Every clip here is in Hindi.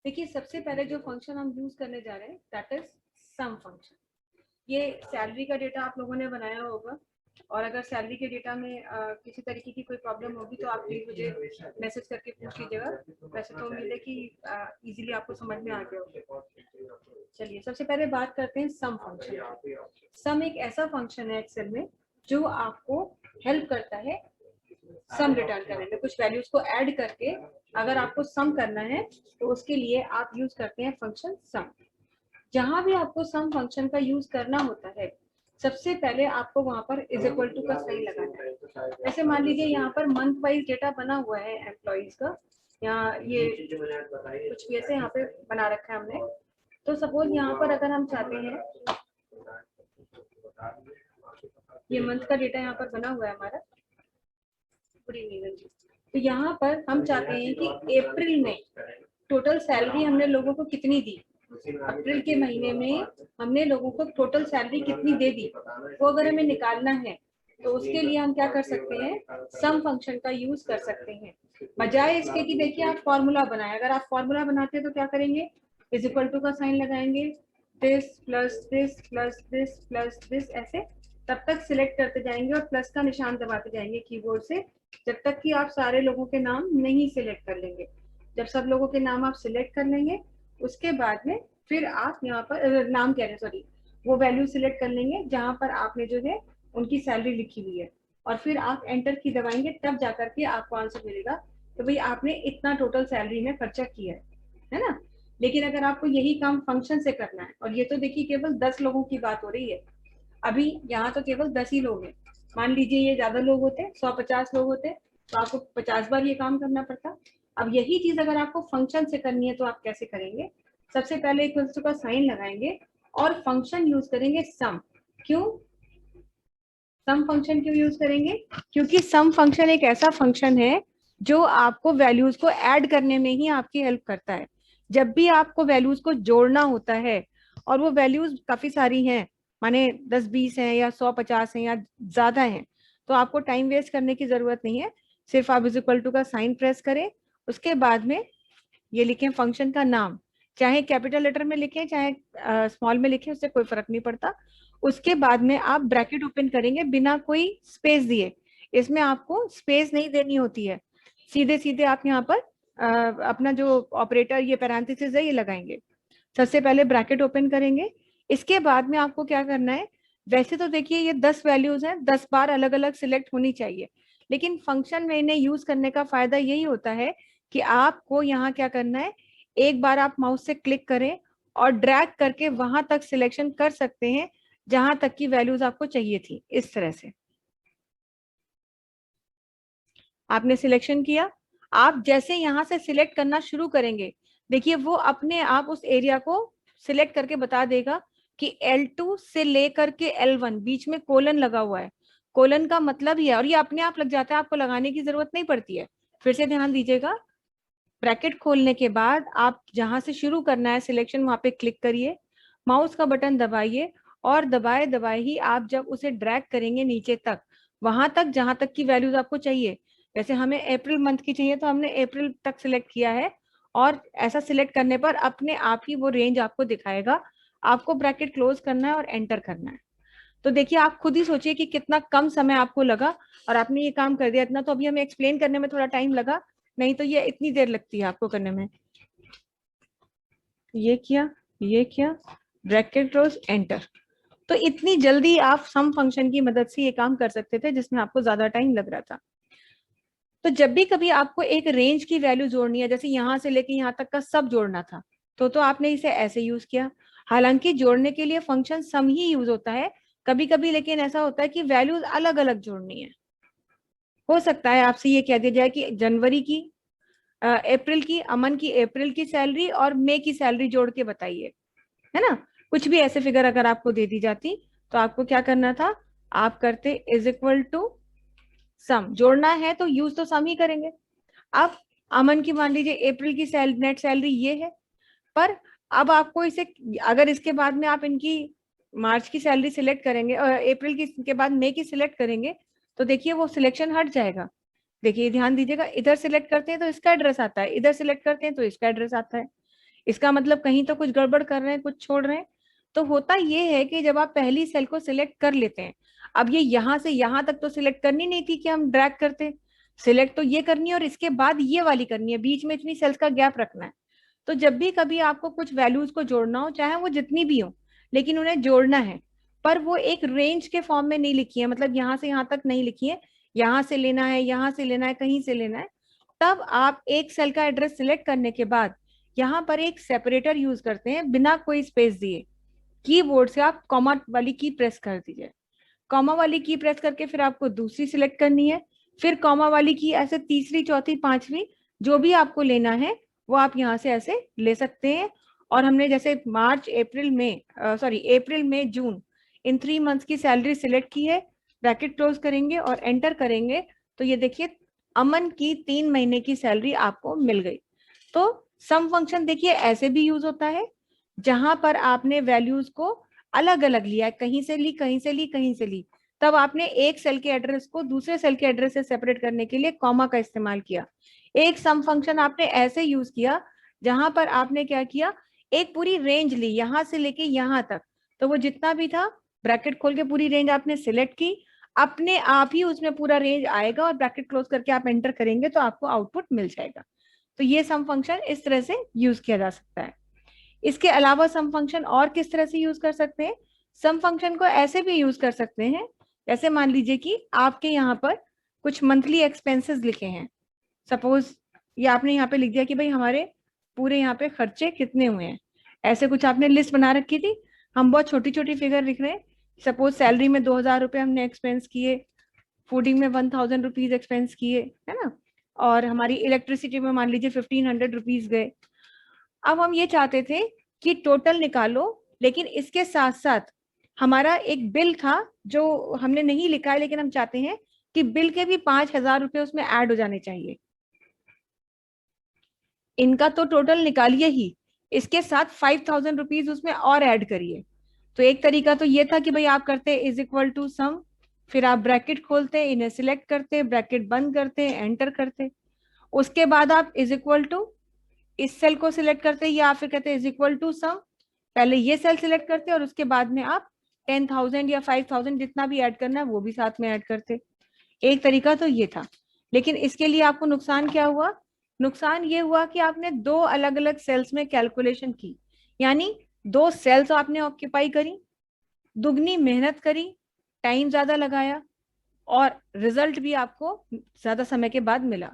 देखिए सबसे पहले जो फंक्शन हम यूज करने जा रहे हैं दैट इज सम फंक्शन। ये सैलरी का डेटा आप लोगों ने बनाया होगा, और अगर सैलरी के डेटा में किसी तरीके की कोई प्रॉब्लम होगी तो आप प्लीज मुझे मैसेज करके पूछ लीजिएगा। वैसे तो उम्मीद है कि इजीली आपको समझ में आ गया होगा। चलिए सबसे पहले बात करते हैं सम फंक्शन। सम एक ऐसा फंक्शन है एक्सेल में जो आपको हेल्प करता है सम रिटर्न करने में, कुछ वैल्यूज को ऐड करके अगर आपको सम करना है तो उसके लिए आप यूज करते हैं फंक्शन सम। जहां भी आपको सम फंक्शन का यूज करना होता है सबसे पहले आपको वहां पर इज इक्वल टू का साइन लगाना है। ऐसे मान लीजिए यहाँ पर मंथ वाइज डेटा बना हुआ है एम्प्लॉइज का, यहाँ ये कुछ भी ऐसे यहाँ पे बना रखा है हमने। तो सपोज यहाँ पर अगर हम चाहते हैं, ये मंथ का डेटा यहाँ पर बना हुआ है हमारा, तो यहाँ पर हम चाहते हैं कि अप्रैल में टोटल सैलरी हमने लोगों को कितनी दी, अप्रैल के महीने में हमने लोगों को टोटल सैलरी कितनी दे दी, वो अगर हमें निकालना है तो उसके लिए हम क्या कर सकते हैं, सम फंक्शन का यूज कर सकते हैं। बजाय इसके कि देखिए आप फॉर्मूला बनाए, अगर आप फॉर्मूला बनाते हैं तो क्या करेंगे, इज इक्वल टू का साइन लगाएंगे, this plus this plus this plus this, ऐसे तब तक सिलेक्ट करते जाएंगे और प्लस का निशान दबाते जाएंगे कीबोर्ड से जब तक कि आप सारे लोगों के नाम नहीं सिलेक्ट कर लेंगे। जब सब लोगों के नाम आप सिलेक्ट कर लेंगे उसके बाद में फिर आप यहाँ पर नाम कह रहे हैं सॉरी, वो वैल्यू सिलेक्ट कर लेंगे जहां पर आपने जो है उनकी सैलरी लिखी हुई है, और फिर आप एंटर की दबाएंगे तब जाकर के आपको आंसर मिलेगा तो भाई आपने इतना टोटल सैलरी में खर्चा किया है ना। लेकिन अगर आपको यही काम फंक्शन से करना है, और ये तो देखिए केवल 10 लोगों की बात हो रही है, अभी यहाँ तो केवल 10 ही लोग हैं, मान लीजिए ये ज्यादा लोग होते 150 लोग होते तो आपको 50 बार ये काम करना पड़ता। अब यही चीज अगर आपको फंक्शन से करनी है तो आप कैसे करेंगे, सबसे पहले इक्वल्स टू का साइन लगाएंगे और फंक्शन यूज करेंगे सम। क्यों सम फंक्शन क्यों यूज करेंगे, क्योंकि सम फंक्शन एक ऐसा फंक्शन है जो आपको वैल्यूज को ऐड करने में ही आपकी हेल्प करता है। जब भी आपको वैल्यूज को जोड़ना होता है और वो वैल्यूज काफी सारी हैं, माने 10-20 हैं या 100-50 हैं या ज्यादा हैं, तो आपको टाइम वेस्ट करने की जरूरत नहीं है। सिर्फ आप इज इक्वल टू का साइन प्रेस करें, उसके बाद में ये लिखें फंक्शन का नाम, चाहे कैपिटल लेटर में लिखें चाहे स्मॉल में लिखें, उससे कोई फर्क नहीं पड़ता। उसके बाद में आप ब्रैकेट ओपन करेंगे बिना कोई स्पेस दिए, इसमें आपको स्पेस नहीं देनी होती है, सीधे सीधे आप यहाँ पर अपना जो ऑपरेटर ये पैरेंथेसिस है ये लगाएंगे। सबसे पहले ब्रैकेट ओपन करेंगे, इसके बाद में आपको क्या करना है, वैसे तो देखिए ये 10 वैल्यूज हैं, 10 बार अलग अलग सिलेक्ट होनी चाहिए, लेकिन फंक्शन में इन्हें यूज करने का फायदा यही होता है कि आपको यहाँ क्या करना है, एक बार आप माउस से क्लिक करें और ड्रैग करके वहां तक सिलेक्शन कर सकते हैं जहां तक की वैल्यूज आपको चाहिए थी। इस तरह से आपने सिलेक्शन किया, आप जैसे यहां से सिलेक्ट करना शुरू करेंगे देखिए वो अपने आप उस एरिया को सिलेक्ट करके बता देगा कि L2 से लेकर के L1 बीच में कोलन लगा हुआ है। कोलन का मतलब ही है, और ये अपने आप लग जाता है, आपको लगाने की जरूरत नहीं पड़ती है। फिर से ध्यान दीजिएगा, ब्रैकेट खोलने के बाद आप जहां से शुरू करना है सिलेक्शन वहां पे क्लिक करिए, माउस का बटन दबाइए और दबाए दबाए ही आप जब उसे ड्रैग करेंगे नीचे तक, वहां तक जहां तक की वैल्यूज आपको चाहिए, जैसे हमें अप्रैल मंथ की चाहिए तो हमने अप्रैल तक सिलेक्ट किया है, और ऐसा सिलेक्ट करने पर अपने आप ही वो रेंज आपको दिखाएगा। आपको ब्रैकेट क्लोज करना है और एंटर करना है। तो देखिए आप खुद ही सोचिए कि कितना कम समय आपको लगा और आपने ये काम कर दिया। इतना तो अभी हमें एक्सप्लेन करने में थोड़ा टाइम लगा, नहीं तो ये इतनी देर लगती है आपको करने में। ये किया, ये किया, ब्रैकेट क्लोज एंटर, तो इतनी जल्दी आप सम फंक्शन की मदद से ये काम कर सकते थे जिसमें आपको ज्यादा टाइम लग रहा था। तो जब भी कभी आपको एक रेंज की वैल्यू जोड़नी है, जैसे यहां से लेके यहाँ तक का सब जोड़ना था, तो आपने इसे ऐसे यूज किया। हालांकि जोड़ने के लिए फंक्शन सम ही यूज होता है कभी कभी, लेकिन ऐसा होता है कि वैल्यूज अलग अलग जोड़नी है। हो सकता है आपसे ये कह दिया जाए कि जनवरी की, अप्रैल की, अमन की अप्रैल की सैलरी और मई की सैलरी जोड़ के बताइए, है ना। कुछ भी ऐसे फिगर अगर आपको दे दी जाती तो आपको क्या करना था, आप करते इज इक्वल टू सम, जोड़ना है तो यूज तो सम ही करेंगे। अब अमन की मान लीजिए अप्रैल की नेट सैलरी ये है, पर अब आपको इसे, अगर इसके बाद में आप इनकी मार्च की सैलरी सिलेक्ट करेंगे और अप्रैल की के बाद मई की सिलेक्ट करेंगे तो देखिए वो सिलेक्शन हट जाएगा। देखिए ध्यान दीजिएगा, इधर सिलेक्ट करते हैं तो इसका एड्रेस आता है, इधर सिलेक्ट करते हैं तो इसका एड्रेस आता है। इसका मतलब कहीं तो कुछ गड़बड़ कर रहे हैं, कुछ छोड़ रहे हैं। तो होता ये है कि जब आप पहली सेल को सिलेक्ट कर लेते हैं, अब ये यहां से यहां तक तो सिलेक्ट करनी नहीं थी कि हम ड्रैग करते, सिलेक्ट तो ये करनी है और इसके बाद ये वाली करनी है, बीच में इतनी सेल्स का गैप रखना है। तो जब भी कभी आपको कुछ वैल्यूज को जोड़ना हो, चाहे वो जितनी भी हो, लेकिन उन्हें जोड़ना है, पर वो एक रेंज के फॉर्म में नहीं लिखी है, मतलब यहाँ से यहाँ तक नहीं लिखी है, यहाँ से लेना है, यहाँ से लेना है, कहीं से लेना है, तब आप एक सेल का एड्रेस सिलेक्ट करने के बाद यहाँ पर एक सेपरेटर यूज करते हैं बिना कोई स्पेस दिए। कीबोर्ड से आप कॉमा वाली की प्रेस कर दीजिए, कॉमा वाली की प्रेस करके फिर आपको दूसरी सिलेक्ट करनी है, फिर कॉमा वाली की, ऐसे तीसरी, चौथी, पांचवी, जो भी आपको लेना है वो आप यहाँ से ऐसे ले सकते हैं। और हमने जैसे मार्च अप्रैल मई सॉरी अप्रैल मई जून इन 3 मंथ्स की सैलरी सिलेक्ट की है, ब्रैकेट क्लोज करेंगे और एंटर करेंगे, तो ये देखिए अमन की 3 महीने की सैलरी आपको मिल गई। तो सम फंक्शन देखिए ऐसे भी यूज होता है, जहां पर आपने वैल्यूज को अलग अलग लिया, कहीं से ली, कहीं से ली, कहीं से ली, तब आपने एक सेल के एड्रेस को दूसरे सेल के एड्रेस से सेपरेट करने के लिए कॉमा का इस्तेमाल किया। एक सम फंक्शन आपने ऐसे यूज किया जहां पर आपने क्या किया, एक पूरी रेंज ली यहां से लेके यहां तक, तो वो जितना भी था ब्रैकेट खोल के पूरी रेंज आपने सिलेक्ट की, अपने आप ही उसमें पूरा रेंज आएगा और ब्रैकेट क्लोज करके आप एंटर करेंगे तो आपको आउटपुट मिल जाएगा। तो ये सम फंक्शन इस तरह से यूज किया जा सकता है। इसके अलावा सम फंक्शन और किस तरह से यूज कर सकते हैं, सम फंक्शन को ऐसे भी यूज कर सकते हैं, जैसे मान लीजिए कि आपके यहाँ पर कुछ मंथली एक्सपेंसेस लिखे हैं, सपोज ये आपने यहाँ पे लिख दिया कि भाई हमारे पूरे यहाँ पे खर्चे कितने हुए हैं, ऐसे कुछ आपने लिस्ट बना रखी थी। हम बहुत छोटी छोटी फिगर लिख रहे हैं, सपोज सैलरी में 2,000 रुपये हमने एक्सपेंस किए, फूडिंग में 1,000 रुपीज एक्सपेंस किए, है ना, और हमारी इलेक्ट्रिसिटी में मान लीजिए 1,500 रुपीज गए। अब हम ये चाहते थे कि टोटल निकालो, लेकिन इसके साथ साथ हमारा एक बिल था जो हमने नहीं लिखा है, लेकिन हम चाहते हैं कि बिल के भी 5,000 रुपये उसमें ऐड हो जाने चाहिए। इनका तो टोटल निकालिए ही, इसके साथ 5,000 रुपीज उसमें और ऐड करिए। तो एक तरीका तो ये था कि भाई आप करते इज इक्वल टू सम, फिर आप ब्रैकेट खोलते, इन्हें सिलेक्ट करते, ब्रैकेट बंद करते, एंटर करते, उसके बाद आप इज इक्वल टू इस सेल को सिलेक्ट करते या फिर कहते इज इक्वल टू सम, पहले ये सेल सिलेक्ट करते और उसके बाद में आप 10,000 या 5,000 जितना भी ऐड करना है वो भी साथ में ऐड करते। एक तरीका तो ये था, लेकिन इसके लिए आपको नुकसान क्या हुआ, नुकसान ये हुआ कि आपने दो अलग अलग सेल्स में कैलकुलेशन की, यानी दो सेल्स आपने ऑक्यूपाई करी, दुगनी मेहनत करी, टाइम ज्यादा लगाया, और रिजल्ट भी आपको ज्यादा समय के बाद मिला।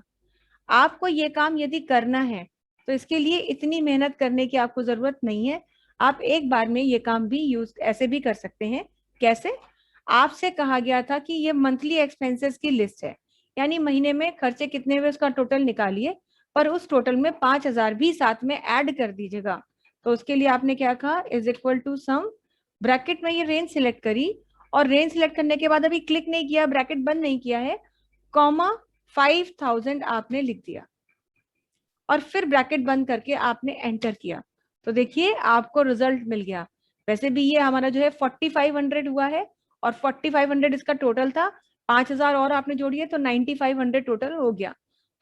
आपको ये काम यदि करना है तो इसके लिए इतनी मेहनत करने की आपको जरूरत नहीं है, आप एक बार में ये काम भी यूज ऐसे भी कर सकते हैं। कैसे, आपसे कहा गया था कि ये मंथली एक्सपेंसेस की लिस्ट है, यानी महीने में खर्चे कितने हुए उसका टोटल निकालिए, पर उस टोटल में 5,000 भी साथ में ऐड कर दीजिएगा। तो उसके लिए आपने क्या कहा, is equal to sum, bracket में ये रेंज सिलेक्ट करी, और रेंज सिलेक्ट करने के बाद अभी क्लिक नहीं किया, ब्रैकेट बंद नहीं किया है, कॉमा 5,000 आपने लिख दिया और फिर ब्रैकेट बंद करके आपने एंटर किया, तो देखिए आपको रिजल्ट मिल गया। वैसे भी ये हमारा जो है 4,500 हुआ है, और 4,500 इसका टोटल था, 5,000 और आपने जोड़िए तो 9,500 टोटल हो गया।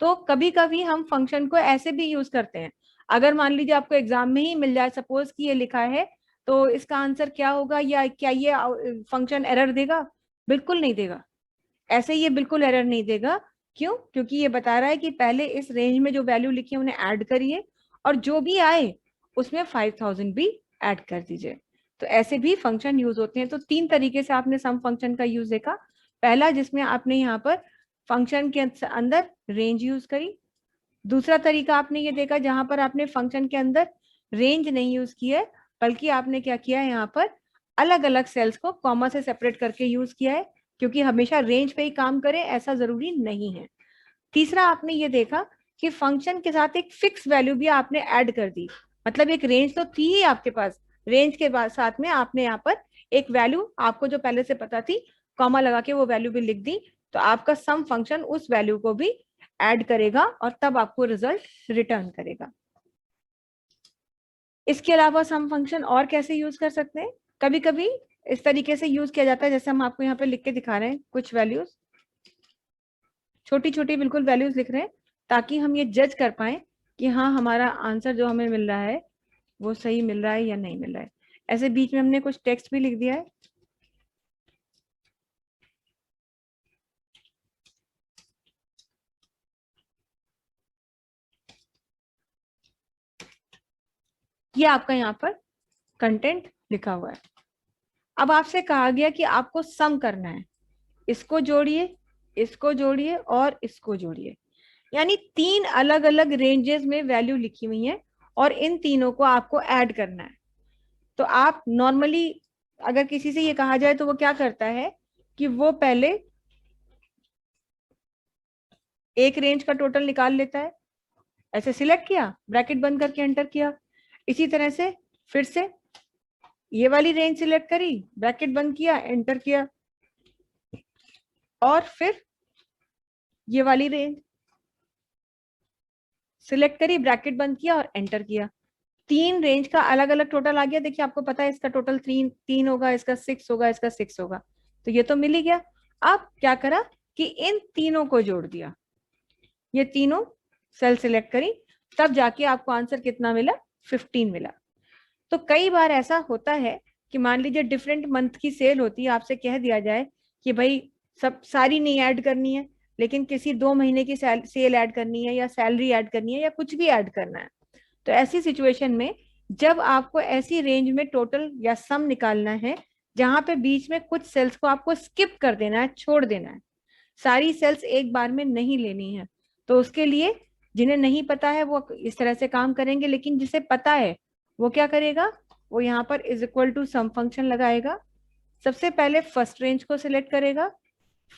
तो कभी कभी हम फंक्शन को ऐसे भी यूज करते हैं। अगर मान लीजिए आपको एग्जाम में ही मिल जाए, सपोज कि ये लिखा है, तो इसका आंसर क्या होगा, या क्या ये फंक्शन एरर देगा, बिल्कुल नहीं देगा, ऐसे ये बिल्कुल एरर नहीं देगा। क्यों, क्योंकि ये बता रहा है कि पहले इस रेंज में जो वैल्यू लिखी है उन्हें ऐड करिए, और जो भी आए उसमें 5,000 भी ऐड कर दीजिए। तो ऐसे भी फंक्शन यूज होते हैं। तो 3 तरीके से आपने सम फंक्शन का यूज देखा, पहला जिसमें आपने यहाँ पर फंक्शन के अंदर रेंज यूज करी, दूसरा तरीका आपने ये देखा जहां पर आपने फंक्शन के अंदर रेंज नहीं यूज की है, बल्कि आपने क्या किया है, यहाँ पर अलग अलग सेल्स को कॉमा से सेपरेट करके यूज किया है, क्योंकि हमेशा रेंज पे ही काम करे ऐसा जरूरी नहीं है। तीसरा आपने ये देखा कि फंक्शन के साथ एक फिक्स वैल्यू भी आपने ऐड कर दी, मतलब एक रेंज तो थी ही आपके पास, रेंज के बाद साथ में आपने यहाँ पर एक वैल्यू आपको जो पहले से पता थी, कॉमा लगा के वो वैल्यू भी लिख दी, तो आपका सम फंक्शन उस वैल्यू को भी ऐड करेगा और तब आपको रिजल्ट रिटर्न करेगा। इसके अलावा सम फंक्शन और कैसे यूज कर सकते हैं, कभी कभी इस तरीके से यूज किया जाता है, जैसे हम आपको यहाँ पे लिख के दिखा रहे हैं, कुछ वैल्यूज छोटी छोटी बिल्कुल वैल्यूज लिख रहे हैं, ताकि हम ये जज कर पाए कि हाँ हमारा आंसर जो हमें मिल रहा है वो सही मिल रहा है या नहीं मिल रहा है। ऐसे बीच में हमने कुछ टेक्स्ट भी लिख दिया है। ये आपका यहाँ पर कंटेंट लिखा हुआ है। अब आपसे कहा गया कि आपको सम करना है, इसको जोड़िए, इसको जोड़िए और इसको जोड़िए, यानी 3 अलग अलग रेंजेस में वैल्यू लिखी हुई है और इन तीनों को आपको ऐड करना है। तो आप नॉर्मली अगर किसी से ये कहा जाए तो वो क्या करता है कि वो पहले एक रेंज का टोटल निकाल लेता है, ऐसे सिलेक्ट किया, ब्रैकेट बंद करके एंटर किया। इसी तरह से फिर से ये वाली रेंज सिलेक्ट करी, ब्रैकेट बंद किया, एंटर किया, और फिर ये वाली रेंज सिलेक्ट करी, ब्रैकेट बंद किया और एंटर किया। 3 रेंज का अलग अलग टोटल आ गया। देखिए आपको पता है इसका टोटल 3 होगा, इसका 6 होगा, इसका 6 होगा, तो ये तो मिल ही गया। अब क्या करा कि इन तीनों को जोड़ दिया, ये तीनों सेल सिलेक्ट करी, तब जाके आपको आंसर कितना मिला, 15 मिला। तो कई बार ऐसा होता है कि मान लीजिए डिफरेंट मंथ की सेल होती है, आपसे कह दिया जाए कि भाई सब सारी नहीं ऐड करनी है, लेकिन किसी 2 महीने की सेल ऐड करनी है या सैलरी ऐड करनी है या कुछ भी ऐड करना है। तो ऐसी सिचुएशन में जब आपको ऐसी रेंज में टोटल या सम निकालना है जहां पे बीच में कुछ सेल्स को आपको स्किप कर देना है, छोड़ देना है, सारी सेल्स एक बार में नहीं लेनी है, तो उसके लिए जिन्हें नहीं पता है वो इस तरह से काम करेंगे, लेकिन जिसे पता है वो क्या करेगा, वो यहाँ पर is equal to sum function लगाएगा। सबसे पहले फर्स्ट रेंज को सिलेक्ट करेगा,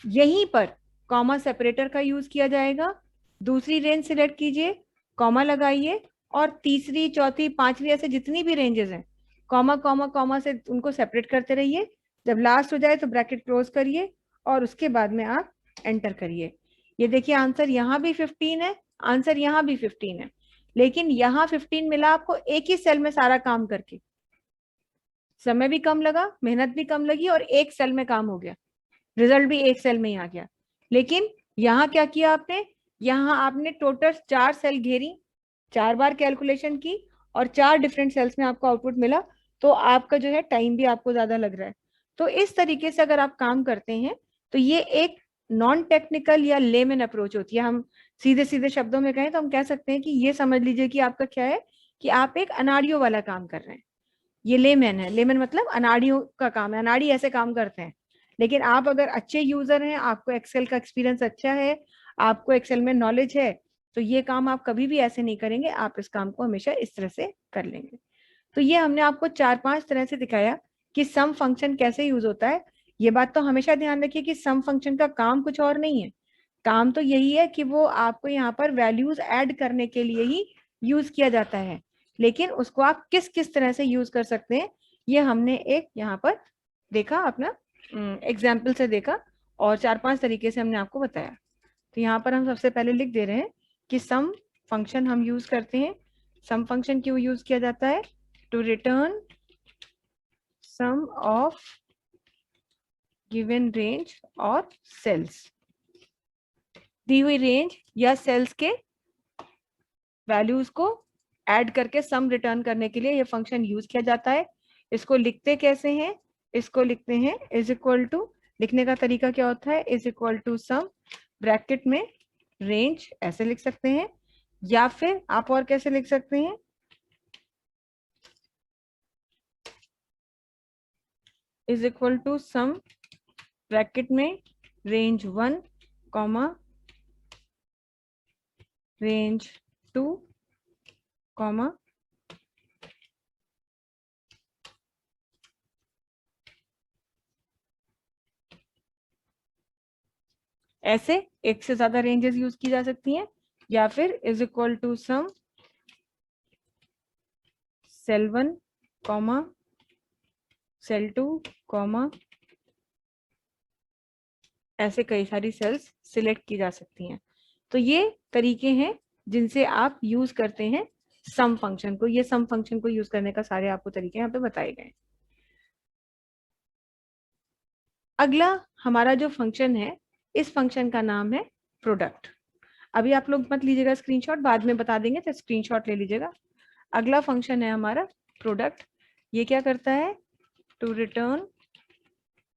यहीं पर कॉमा सेपरेटर का यूज किया जाएगा। दूसरी रेंज सिलेक्ट कीजिए, कॉमा लगाइए, और तीसरी, चौथी, पांचवी, ऐसे जितनी भी रेंजेस हैं कॉमा कॉमा कॉमा से उनको सेपरेट करते रहिए। जब लास्ट हो जाए तो ब्रैकेट क्लोज करिए और उसके बाद में आप एंटर करिए। ये देखिए आंसर यहाँ भी 15 है, आंसर यहाँ भी 15 है, लेकिन यहाँ 15 मिला आपको एक ही सेल में सारा काम करके। समय भी कम लगा, मेहनत भी कम लगी और एक सेल में काम हो गया, रिजल्ट भी एक सेल में ही आ गया। लेकिन यहाँ क्या किया आपने, यहाँ आपने टोटल 4 सेल घेरी, 4 बार कैलकुलेशन की और 4 डिफरेंट सेल्स में आपको आउटपुट मिला, तो आपका जो है टाइम भी आपको ज्यादा लग रहा है। तो इस तरीके से अगर आप काम करते हैं तो ये एक नॉन टेक्निकल या लेमन अप्रोच होती है। हम सीधे सीधे शब्दों में कहें तो हम कह सकते हैं कि ये समझ लीजिए कि आपका क्या है कि आप एक अनाड़ियों वाला काम कर रहे हैं। ये लेमन है, लेमन मतलब अनाड़ियों का काम है, अनाड़ी ऐसे काम करते हैं। लेकिन आप अगर अच्छे यूजर हैं, आपको एक्सेल का एक्सपीरियंस अच्छा है, आपको एक्सेल में नॉलेज है, तो ये काम आप कभी भी ऐसे नहीं करेंगे, आप इस काम को हमेशा इस तरह से कर लेंगे। तो ये हमने आपको 4-5 तरह से दिखाया कि सम फंक्शन कैसे यूज होता है। ये बात तो हमेशा ध्यान रखिए कि सम फंक्शन का काम कुछ और नहीं है, काम तो यही है कि वो आपको यहाँ पर वैल्यूज ऐड करने के लिए ही यूज किया जाता है, लेकिन उसको आप किस किस तरह से यूज कर सकते हैं ये हमने एक यहाँ पर देखा, अपना एग्जाम्पल से देखा और 4-5 तरीके से हमने आपको बताया। तो यहाँ पर हम सबसे पहले लिख दे रहे हैं कि सम फंक्शन हम यूज करते हैं। सम फंक्शन क्यों यूज किया जाता है, to return sum of given range और सेल्स। दी हुई रेंज या सेल्स के वैल्यूज को ऐड करके सम रिटर्न करने के लिए ये फंक्शन यूज किया जाता है। इसको लिखते कैसे हैं, इसको लिखते हैं इज इक्वल टू, लिखने का तरीका क्या होता है, is equal to sum bracket में रेंज, ऐसे लिख सकते हैं, या फिर आप और कैसे लिख सकते हैं, is equal to sum bracket में रेंज 1 कॉमा रेंज 2 कॉमा ऐसे एक से ज्यादा रेंजेस यूज की जा सकती हैं, या फिर is equal to sum cell 1 comma cell 2 comma, ऐसे कई सारी सेल्स सिलेक्ट की जा सकती हैं। तो ये तरीके हैं जिनसे आप यूज करते हैं सम फंक्शन को। ये सम फंक्शन को यूज करने का सारे आपको तरीके यहाँ पे बताए गए। अगला हमारा जो फंक्शन है, इस फंक्शन का नाम है प्रोडक्ट। अभी आप लोग मत लीजिएगा स्क्रीनशॉट, बाद में बता देंगे तो स्क्रीनशॉट ले लीजिएगा। अगला फंक्शन है हमारा प्रोडक्ट। ये क्या करता है? To return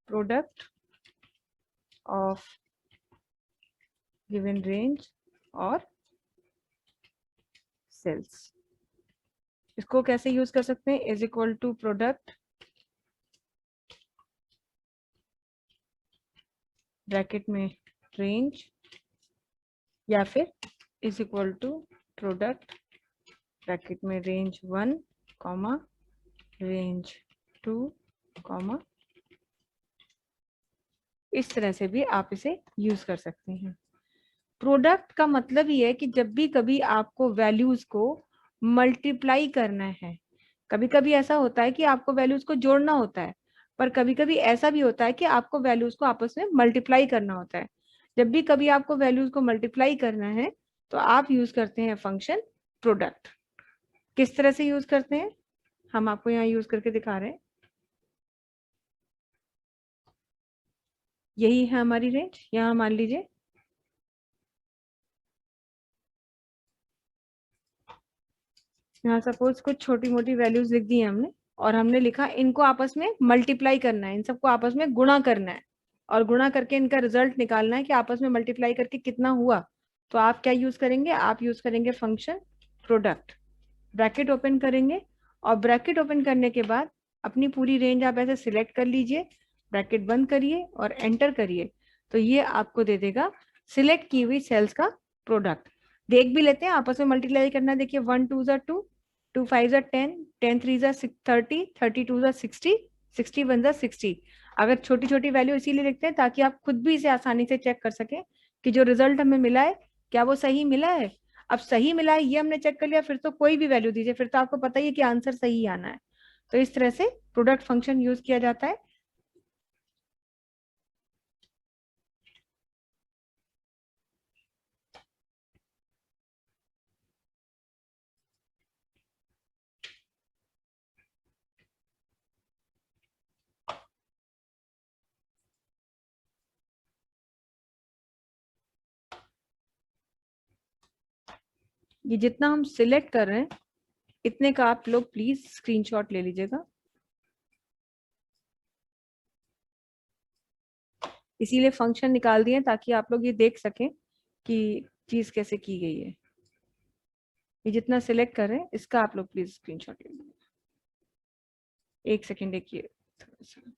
product of given range और सेल्स। इसको कैसे यूज कर सकते हैं? Is equal to product bracket में रेंज, या फिर is equal to product bracket में रेंज 1 कॉमा रेंज 2 कॉमा, इस तरह से भी आप इसे यूज कर सकते हैं। प्रोडक्ट का मतलब ये है कि जब भी कभी आपको वैल्यूज को मल्टीप्लाई करना है, कभी कभी ऐसा होता है कि आपको वैल्यूज को जोड़ना होता है, पर कभी कभी ऐसा भी होता है कि आपको वैल्यूज को आपस में मल्टीप्लाई करना होता है। जब भी कभी आपको वैल्यूज को मल्टीप्लाई करना है तो आप यूज करते हैं फंक्शन प्रोडक्ट। किस तरह से यूज करते हैं हम आपको यहाँ यूज करके दिखा रहे हैं। यही है हमारी रेंज। यहाँ मान लीजिए यहाँ सपोज कुछ छोटी मोटी वैल्यूज लिख दी है हमने, और हमने लिखा इनको आपस में मल्टीप्लाई करना है, इन सबको आपस में गुणा करना है, और गुणा करके इनका रिजल्ट निकालना है कि आपस में मल्टीप्लाई करके कितना हुआ। तो आप क्या यूज करेंगे? आप यूज करेंगे फंक्शन प्रोडक्ट। ब्रैकेट ओपन करेंगे, और ब्रैकेट ओपन करने के बाद अपनी पूरी रेंज आप ऐसे सिलेक्ट कर लीजिए, ब्रैकेट बंद करिए और एंटर करिए, तो ये आपको दे देगा सिलेक्ट की हुई सेल्स का प्रोडक्ट। देख भी लेते हैं, आपस में मल्टीप्लाई करना है। देखिए 1 2 2, 2 5 10, 10 3 30, 32 60, 61 60। अगर छोटी छोटी वैल्यू इसीलिए लिखते हैं ताकि आप खुद भी इसे आसानी से चेक कर सकें कि जो रिजल्ट हमें मिला है क्या वो सही मिला है। अब सही मिला है ये हमने चेक कर लिया, फिर तो कोई भी वैल्यू दीजिए, फिर तो आपको पता ही है कि आंसर सही आना है। तो इस तरह से प्रोडक्ट फंक्शन यूज किया जाता है। ये जितना हम सिलेक्ट कर रहे हैं इतने का आप लोग प्लीज स्क्रीनशॉट ले लीजिएगा, इसीलिए फंक्शन निकाल दिए ताकि आप लोग ये देख सकें कि चीज कैसे की गई है। ये जितना सिलेक्ट कर रहे हैं इसका आप लोग प्लीज स्क्रीनशॉट ले लीजिए। एक सेकेंड देखिए थोड़ा सा।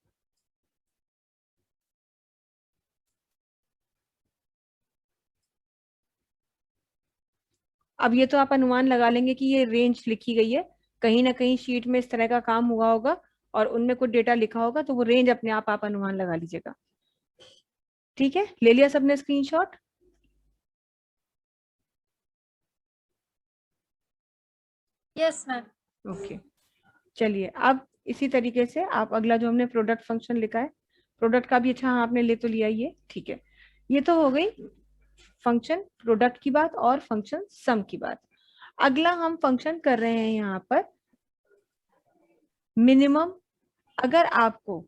अब ये तो आप अनुमान लगा लेंगे कि ये रेंज लिखी गई है, कहीं ना कहीं शीट में इस तरह का काम हुआ होगा और उनमें कुछ डेटा लिखा होगा, तो वो रेंज अपने आप अनुमान लगा लीजिएगा। ठीक है, ले लिया सबने स्क्रीनशॉट? Yes ma'am. ओके, चलिए अब इसी तरीके से आप अगला जो हमने प्रोडक्ट फंक्शन लिखा है, प्रोडक्ट का भी अच्छा हाँ आपने ले तो लिया ये, ठीक है। ये तो हो गई फंक्शन प्रोडक्ट की बात और फंक्शन सम की बात। अगला हम फंक्शन कर रहे हैं यहाँ पर मिनिमम। अगर आपको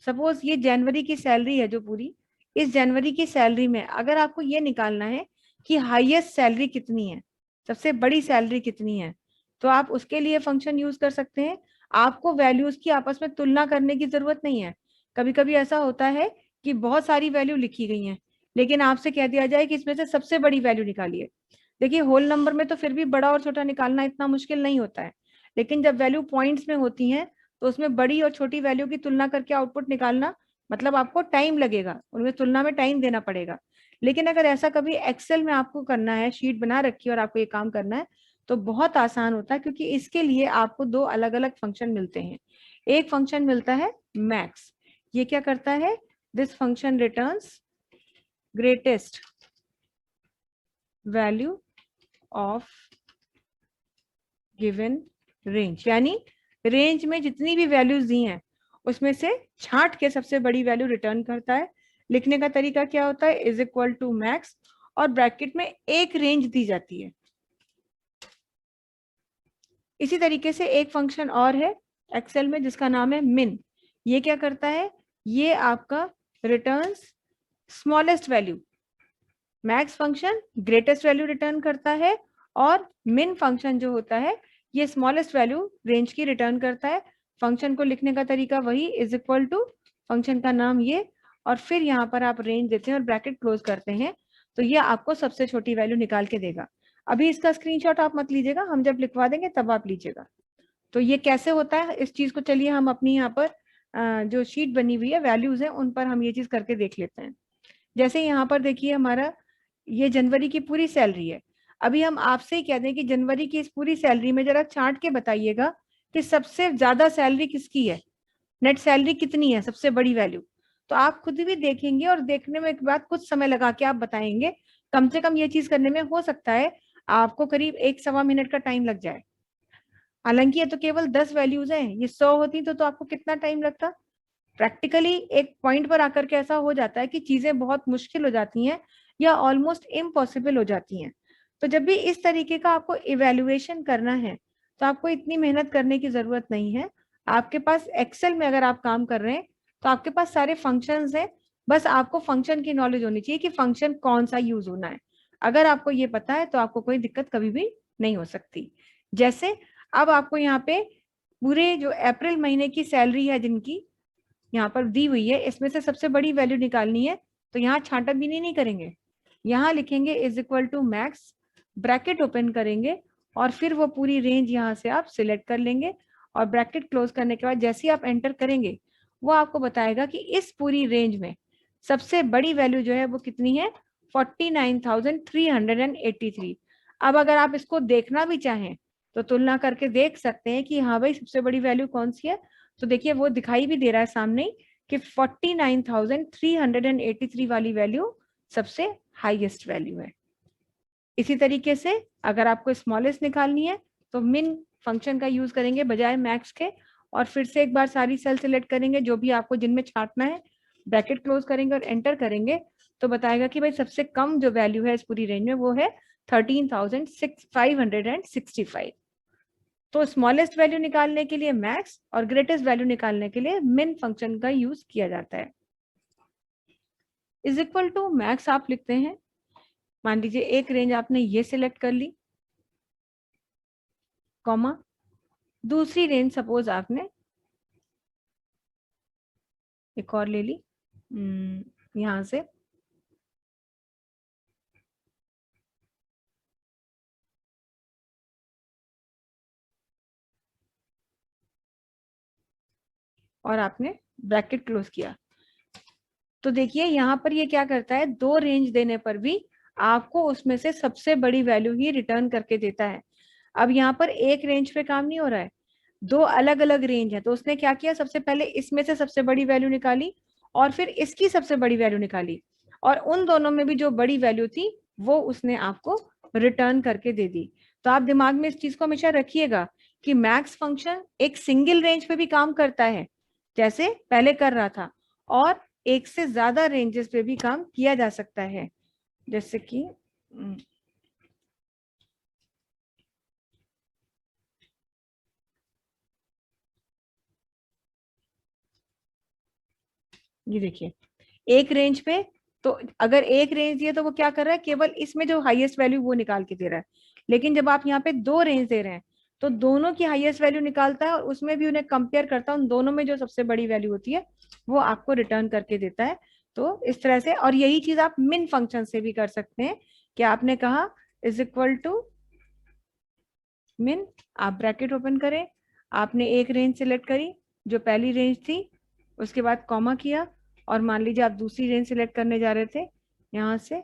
सपोज ये जनवरी की सैलरी है जो पूरी, इस जनवरी की सैलरी में अगर आपको ये निकालना है कि हाईएस्ट सैलरी कितनी है, सबसे बड़ी सैलरी कितनी है, तो आप उसके लिए फंक्शन यूज कर सकते हैं। आपको वैल्यूज की आपस में तुलना करने की जरूरत नहीं है। कभी कभी ऐसा होता है कि बहुत सारी वैल्यू लिखी गई हैं, लेकिन आपसे कह दिया जाए कि इसमें से सबसे बड़ी वैल्यू निकालिए। देखिए होल नंबर में तो फिर भी बड़ा और छोटा निकालना इतना मुश्किल नहीं होता है, लेकिन जब वैल्यू पॉइंट्स में होती हैं तो उसमें बड़ी और छोटी वैल्यू की तुलना करके आउटपुट निकालना मतलब आपको टाइम लगेगा, उनमें तुलना में टाइम देना पड़ेगा। लेकिन अगर ऐसा कभी एक्सेल में आपको करना है, शीट बना रखी है और आपको ये काम करना है, तो बहुत आसान होता है, क्योंकि इसके लिए आपको दो अलग अलग फंक्शन मिलते हैं। एक फंक्शन मिलता है मैक्स। ये क्या करता है? This function returns greatest value of given range, यानी रेंज में जितनी भी वैल्यूज दी हैं उसमें से छांट के सबसे बड़ी वैल्यू रिटर्न करता है। लिखने का तरीका क्या होता है? इज इक्वल टू मैक्स, और ब्रैकेट में एक रेंज दी जाती है। इसी तरीके से एक फंक्शन और है एक्सेल में जिसका नाम है मिन। ये क्या करता है? ये आपका returns smallest value. Max function greatest value return करता है, और मिन फंक्शन जो होता है ये स्मॉलेस्ट वैल्यू रेंज की रिटर्न करता है। फंक्शन को लिखने का तरीका वही, इज इक्वल टू फंक्शन का नाम ये, और फिर यहाँ पर आप रेंज देते हैं और ब्रैकेट क्लोज करते हैं, तो ये आपको सबसे छोटी वैल्यू निकाल के देगा। अभी इसका स्क्रीनशॉट आप मत लीजिएगा, हम जब लिखवा देंगे तब आप लीजिएगा। तो ये कैसे होता है इस चीज को, चलिए हम अपनी यहाँ पर जो शीट बनी हुई है वैल्यूज है उन पर हम ये चीज करके देख लेते हैं। जैसे यहाँ पर देखिए हमारा ये जनवरी की पूरी सैलरी है। अभी हम आपसे ही कह दें कि जनवरी की इस पूरी सैलरी में जरा छांट के बताइएगा कि सबसे ज्यादा सैलरी किसकी है, नेट सैलरी कितनी है, सबसे बड़ी वैल्यू। तो आप खुद भी देखेंगे और देखने में एक बात कुछ समय लगा के आप बताएंगे। कम से कम ये चीज करने में हो सकता है आपको करीब 1-1.25 मिनट का टाइम लग जाए। हालांकि ये तो केवल 10 वैल्यूज हैं, ये 100 होती तो आपको कितना टाइम लगता। प्रैक्टिकली एक पॉइंट पर आकर के ऐसा हो जाता है कि चीजें बहुत मुश्किल हो जाती हैं या ऑलमोस्ट इम्पॉसिबल हो जाती हैं। तो जब भी इस तरीके का आपको इवेल्युएशन करना है तो आपको इतनी मेहनत करने की जरूरत नहीं है। आपके पास एक्सेल में अगर आप काम कर रहे हैं तो आपके पास सारे फंक्शंस हैं, बस आपको फंक्शन की नॉलेज होनी चाहिए कि फंक्शन कौन सा यूज होना है। अगर आपको ये पता है तो आपको कोई दिक्कत कभी भी नहीं हो सकती। जैसे अब आपको यहाँ पे पूरे जो अप्रैल महीने की सैलरी है जिनकी यहाँ पर दी हुई है, इसमें से सबसे बड़ी वैल्यू निकालनी है। तो यहाँ छांटाबीनी नहीं करेंगे, यहाँ लिखेंगे is equal to max, bracket open करेंगे और फिर वो पूरी रेंज यहाँ से आप सिलेक्ट कर लेंगे। और ब्रैकेट क्लोज करने के बाद जैसे ही आप एंटर करेंगे वो आपको बताएगा कि इस पूरी रेंज में सबसे बड़ी वैल्यू जो है वो कितनी है, 49,383। अब अगर आप इसको देखना भी चाहें तो तुलना करके देख सकते हैं कि हाँ भाई सबसे बड़ी वैल्यू कौन सी है। तो देखिए वो दिखाई भी दे रहा है सामने ही कि 49,383 वाली वैल्यू सबसे हाईएस्ट वैल्यू है। इसी तरीके से अगर आपको स्मॉलेस्ट निकालनी है तो मिन फंक्शन का यूज करेंगे बजाय मैक्स के, और फिर से एक बार सारी सेल सिलेक्ट करेंगे जो भी आपको जिनमें छांटना है, ब्रैकेट क्लोज करेंगे और एंटर करेंगे तो बताएगा कि भाई सबसे कम जो वैल्यू है इस पूरी रेंज में वो है 13,565। तो स्मॉलेस्ट वैल्यू निकालने के लिए मैक्स और ग्रेटेस्ट वैल्यू निकालने के लिए मिन फंक्शन का यूज किया जाता है। इज इक्वल टू मैक्स आप लिखते हैं, मान लीजिए एक रेंज आपने ये सिलेक्ट कर ली, कॉमा दूसरी रेंज सपोज आपने एक और ले ली यहां से, और आपने ब्रैकेट क्लोज किया। तो देखिए यहाँ पर ये क्या करता है, दो रेंज देने पर भी आपको उसमें से सबसे बड़ी वैल्यू ही रिटर्न करके देता है। अब यहाँ पर एक रेंज पे काम नहीं हो रहा है, दो अलग अलग रेंज है। तो उसने क्या किया, सबसे पहले इसमें से सबसे बड़ी वैल्यू निकाली और फिर इसकी सबसे बड़ी वैल्यू निकाली, और उन दोनों में भी जो बड़ी वैल्यू थी वो उसने आपको रिटर्न करके दे दी। तो आप दिमाग में इस चीज को हमेशा रखिएगा कि मैक्स फंक्शन एक सिंगल रेंज पे भी काम करता है जैसे पहले कर रहा था, और एक से ज्यादा रेंजेस पे भी काम किया जा सकता है। जैसे कि ये देखिए एक रेंज पे, तो अगर एक रेंज दिए तो वो क्या कर रहा है, केवल इसमें जो हाईएस्ट वैल्यू वो निकाल के दे रहा है। लेकिन जब आप यहाँ पे दो रेंज दे रहे हैं तो दोनों की हाईएस्ट वैल्यू निकालता है और उसमें भी उन्हें कंपेयर करता है, उन दोनों में जो सबसे बड़ी वैल्यू होती है वो आपको रिटर्न करके देता है। तो इस तरह से, और यही चीज आप मिन फंक्शन से भी कर सकते हैं कि आपने कहा इज इक्वल टू मिन, आप ब्रैकेट ओपन करें, आपने एक रेंज सिलेक्ट करी जो पहली रेंज थी, उसके बाद कॉमा किया, और मान लीजिए आप दूसरी रेंज सिलेक्ट करने जा रहे थे यहां से,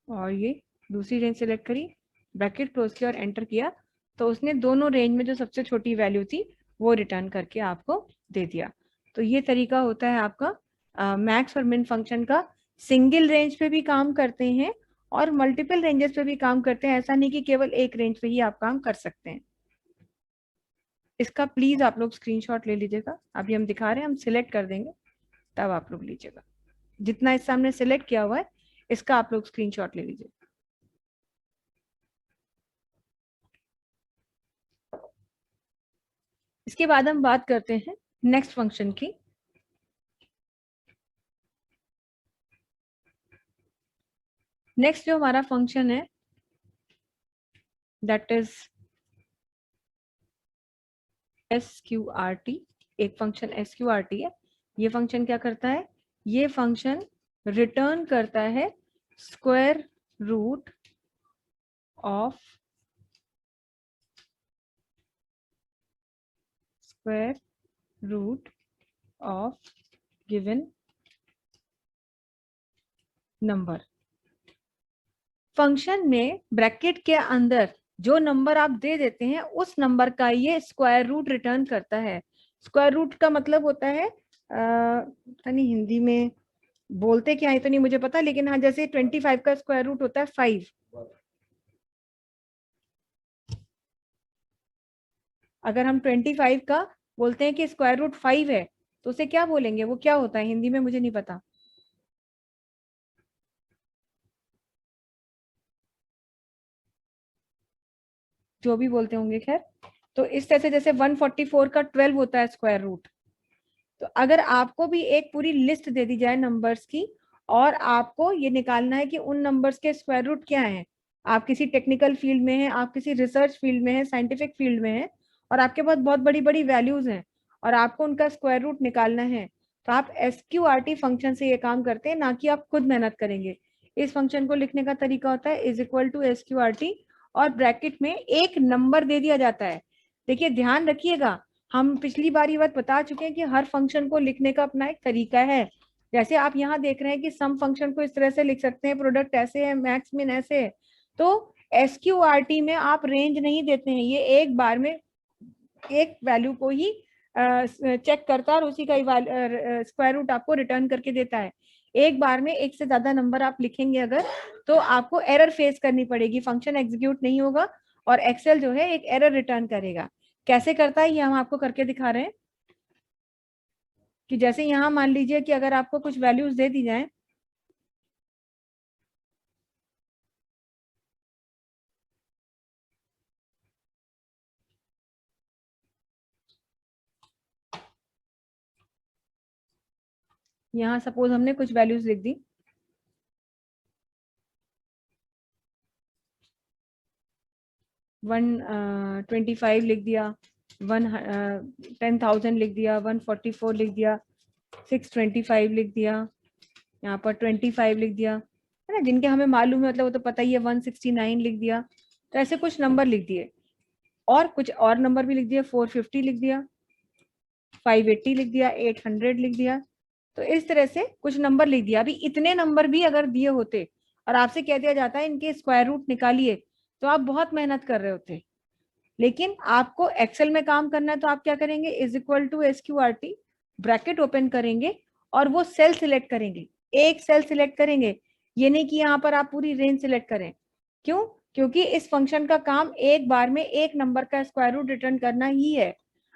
और ये दूसरी रेंज सिलेक्ट करी, ब्रैकेट क्लोज किया और एंटर किया, तो उसने दोनों रेंज में जो सबसे छोटी वैल्यू थी वो रिटर्न करके आपको दे दिया। तो ये तरीका होता है आपका मैक्स और मिन फंक्शन का। सिंगल रेंज पे भी काम करते हैं और मल्टीपल रेंजेस पे भी काम करते हैं, ऐसा नहीं कि केवल एक रेंज पे ही आप काम कर सकते हैं। इसका प्लीज आप लोग स्क्रीनशॉट ले लीजिएगा, अभी हम दिखा रहे हैं, हम सिलेक्ट कर देंगे तब आप लोग लीजिएगा। जितना इस सामने सिलेक्ट किया हुआ है इसका आप लोग स्क्रीनशॉट ले लीजिए। इसके बाद हम बात करते हैं नेक्स्ट फंक्शन की। नेक्स्ट जो हमारा फंक्शन है दैट इज SQRT। एक फंक्शन SQRT है। ये फंक्शन क्या करता है? ये फंक्शन रिटर्न करता है square root of given number. Function में ब्रैकेट के अंदर जो नंबर आप दे देते हैं उस नंबर का ये स्क्वायर रूट रिटर्न करता है। स्क्वायर रूट का मतलब होता है पता नहीं हिंदी में बोलते क्या है तो नहीं मुझे पता, लेकिन हाँ जैसे 25 का स्क्वायर रूट होता है 5। अगर हम 25 का बोलते हैं कि स्क्वायर रूट 5 है तो उसे क्या बोलेंगे? वो क्या होता है हिंदी में? मुझे नहीं पता। जो भी बोलते होंगे खैर। तो इस तरह से जैसे 144 का 12 होता है स्क्वायर रूट। तो अगर आपको भी एक पूरी लिस्ट दे दी जाए नंबर्स की और आपको ये निकालना है कि उन नंबर्स के स्क्वायर रूट क्या हैं, आप किसी टेक्निकल फील्ड में हैं, आप किसी रिसर्च फील्ड में हैं, साइंटिफिक फील्ड में हैं और आपके पास बहुत बड़ी बड़ी वैल्यूज हैं और आपको उनका स्क्वायर रूट निकालना है, तो आप SQRT फंक्शन से ये काम करते हैं, ना कि आप खुद मेहनत करेंगे। इस फंक्शन को लिखने का तरीका होता है इज इक्वल टू SQRT और ब्रैकेट में एक नंबर दे दिया जाता है। देखिए ध्यान रखिएगा, हम पिछली बार ये बात बता चुके हैं कि हर फंक्शन को लिखने का अपना एक तरीका है। जैसे आप यहाँ देख रहे हैं कि सम फंक्शन को इस तरह से लिख सकते हैं, प्रोडक्ट ऐसे है, मैक्स मिन ऐसे है। तो SQRT में आप रेंज नहीं देते हैं, ये एक बार में एक वैल्यू को ही चेक करता है और उसी का स्क्वायर रूट आपको रिटर्न करके देता है। एक बार में एक से ज्यादा नंबर आप लिखेंगे अगर, तो आपको एरर फेस करनी पड़ेगी, फंक्शन एग्जीक्यूट नहीं होगा और एक्सेल जो है एक एरर रिटर्न करेगा। कैसे करता है ये हम आपको करके दिखा रहे हैं कि जैसे यहाँ मान लीजिए कि अगर आपको कुछ वैल्यूज दे दी जाए, यहाँ सपोज हमने कुछ वैल्यूज लिख दी, 125 लिख दिया, 10,000 लिख दिया, 144 लिख दिया, 625 लिख दिया, यहाँ पर 25 लिख दिया, है ना, जिनके हमें मालूम है, मतलब वो तो पता ही है, 169 लिख दिया। तो ऐसे कुछ नंबर लिख दिए और कुछ और नंबर भी लिख दिया, 450 लिख दिया, 580 लिख दिया, 800 लिख दिया। तो इस तरह से कुछ नंबर लिख दिया। अभी इतने नंबर भी अगर दिए होते और आपसे कह दिया जाता है इनके स्क्वायर रूट निकालिए, तो आप बहुत मेहनत कर रहे होते। लेकिन आपको एक्सेल में काम करना है तो आप क्या करेंगे? Is equal to SQRT, bracket open करेंगे और वो सेल सिलेक्ट करेंगे, एक सेल सिलेक्ट करेंगे। ये नहीं कि यहाँ पर आप पूरी रेंज सिलेक्ट करें। क्यों? क्योंकि इस फंक्शन का काम एक बार में एक नंबर का स्क्वायर रूट रिटर्न करना ही है।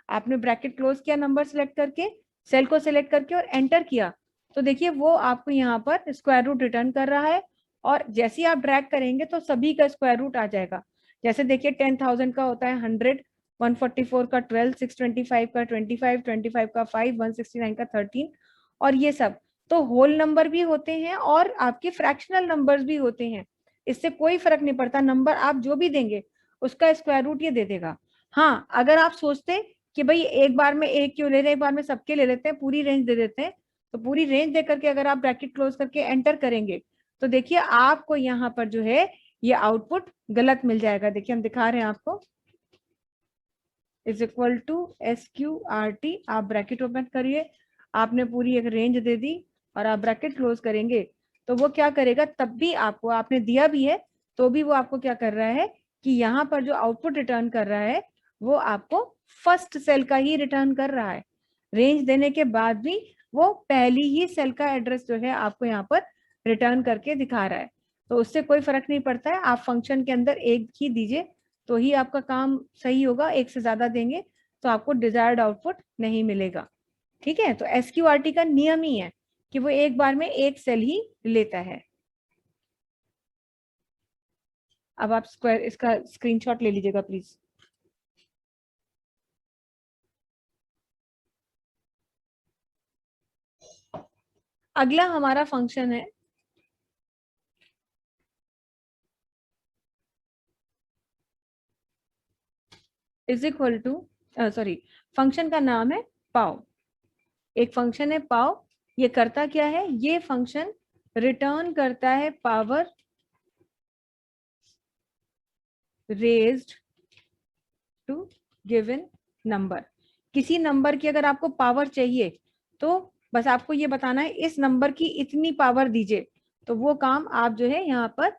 आपने ब्रैकेट क्लोज किया नंबर सिलेक्ट करके, सेल को सिलेक्ट करके और एंटर किया, तो देखिए वो आपको यहाँ पर स्क्वायर रूट रिटर्न कर रहा है। और जैसे ही आप ड्रैग करेंगे तो सभी का स्क्वायर रूट आ जाएगा। जैसे देखिए 10,000 का होता है 100, 144 का 12, 625 का 25, 25 का 5, 169 का 13 और ये सब तो होल नंबर भी होते हैं और आपके फ्रैक्शनल नंबर्स भी होते हैं। इससे कोई फर्क नहीं पड़ता, नंबर आप जो भी देंगे उसका स्क्वायर रूट ये दे देगा। हाँ, अगर आप सोचते कि भाई एक बार में एक क्यों ले रहे हैं, एक बार में सबके ले लेते हैं, पूरी रेंज दे देते हैं, तो पूरी रेंज दे करके अगर आप ब्रैकेट क्लोज करके एंटर करेंगे तो देखिए आपको यहाँ पर जो है ये आउटपुट गलत मिल जाएगा। देखिए हम दिखा रहे हैं आपको, इज इक्वल टू SQRT, आप ब्रैकेट ओपन करिए, आपने पूरी एक रेंज दे दी और आप ब्रैकेट क्लोज करेंगे तो वो क्या करेगा, तब भी आपको, आपने दिया भी है तो भी वो आपको क्या कर रहा है कि यहाँ पर जो आउटपुट रिटर्न कर रहा है वो आपको फर्स्ट सेल का ही रिटर्न कर रहा है। रेंज देने के बाद भी वो पहली ही सेल का एड्रेस जो है आपको यहाँ पर रिटर्न करके दिखा रहा है। तो उससे कोई फर्क नहीं पड़ता है, आप फंक्शन के अंदर एक ही दीजिए तो ही आपका काम सही होगा, एक से ज्यादा देंगे तो आपको डिजायर्ड आउटपुट नहीं मिलेगा। ठीक है, तो SQRT का नियम ही है कि वो एक बार में एक सेल ही लेता है। अब आप स्क्वायर इसका स्क्रीनशॉट ले लीजिएगा प्लीज। अगला हमारा फंक्शन है is equal to, sorry, function का नाम है पाव। एक फंक्शन है पाव, ये करता क्या है, ये फंक्शन रिटर्न करता है power raised to given number. किसी नंबर की अगर आपको पावर चाहिए तो बस आपको ये बताना है इस नंबर की इतनी पावर दीजिए, तो वो काम आप जो है यहाँ पर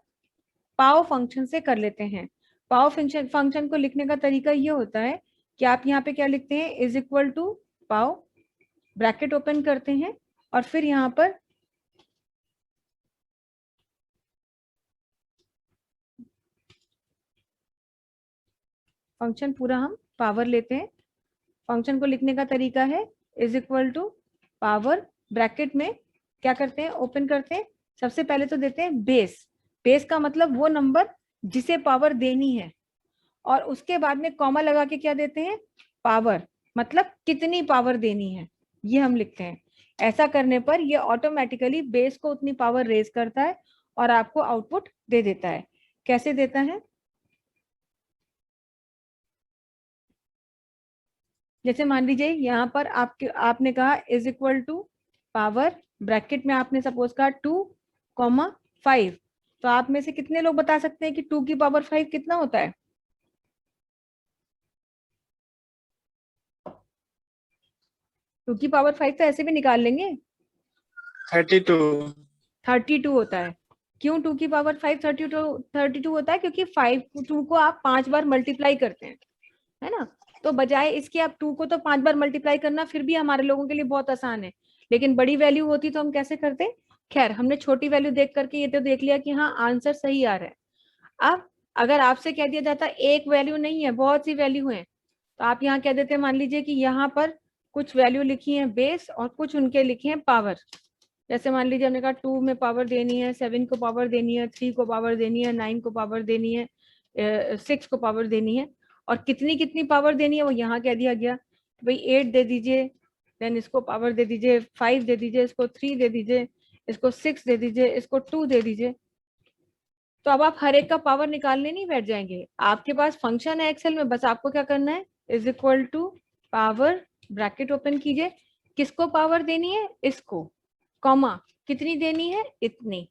पाव फंक्शन से कर लेते हैं। पाव फंक्शन को लिखने का तरीका ये होता है कि आप यहाँ पे क्या लिखते हैं, is equal to pow, bracket open करते हैं और फिर यहाँ पर फंक्शन पूरा हम पावर लेते हैं। फंक्शन को लिखने का तरीका है is equal to power, bracket में क्या करते हैं, ओपन करते हैं, सबसे पहले तो देते हैं बेस। बेस का मतलब वो नंबर जिसे पावर देनी है, और उसके बाद में कॉमा लगा के क्या देते हैं, पावर, मतलब कितनी पावर देनी है, ये हम लिखते हैं। ऐसा करने पर ये ऑटोमेटिकली बेस को उतनी पावर रेज करता है और आपको आउटपुट दे देता है। कैसे देता है, जैसे मान लीजिए यहाँ पर आपने कहा is equal to power, bracket में आपने सपोज कहा 2,5। तो आप में से कितने लोग बता सकते हैं कि 2 की पावर 5 कितना होता है? 2 की पावर 5 तो ऐसे भी निकाल लेंगे, 32। 32 होता है। क्यों 2 की पावर 5 32 होता है? क्योंकि 2 को आप 5 बार मल्टीप्लाई करते हैं, है ना। तो बजाय इसके आप 2 को तो 5 बार मल्टीप्लाई करना फिर भी हमारे लोगों के लिए बहुत आसान है, लेकिन बड़ी वैल्यू होती तो हम कैसे करते। खैर, हमने छोटी वैल्यू देख करके ये तो देख लिया कि हाँ आंसर सही आ रहा है। अब अगर आपसे कह दिया जाता एक वैल्यू नहीं है, बहुत सी वैल्यू है, तो आप यहाँ कह देते, मान लीजिए कि यहाँ पर कुछ वैल्यू लिखी है बेस और कुछ उनके लिखे हैं पावर। जैसे मान लीजिए हमने कहा 2 में पावर देनी है, 7 को पावर देनी है, 3 को पावर देनी है, 9 को पावर देनी है, 6 को पावर देनी है, और कितनी कितनी पावर देनी है वो यहाँ कह दिया गया। भाई 8 दे दीजिए, देन इसको पावर दे दीजिए 5 दे दीजिए, इसको 3 दे दीजिए, इसको 6 दे दीजिए, इसको 2 दे दीजिए। तो अब आप हर एक का पावर निकालने नहीं बैठ जाएंगे, आपके पास फंक्शन है एक्सेल में, बस आपको क्या करना है, is equal to power, bracket open कीजिए, किसको पावर देनी है, इसको, कॉमा, कितनी देनी है, इतनी।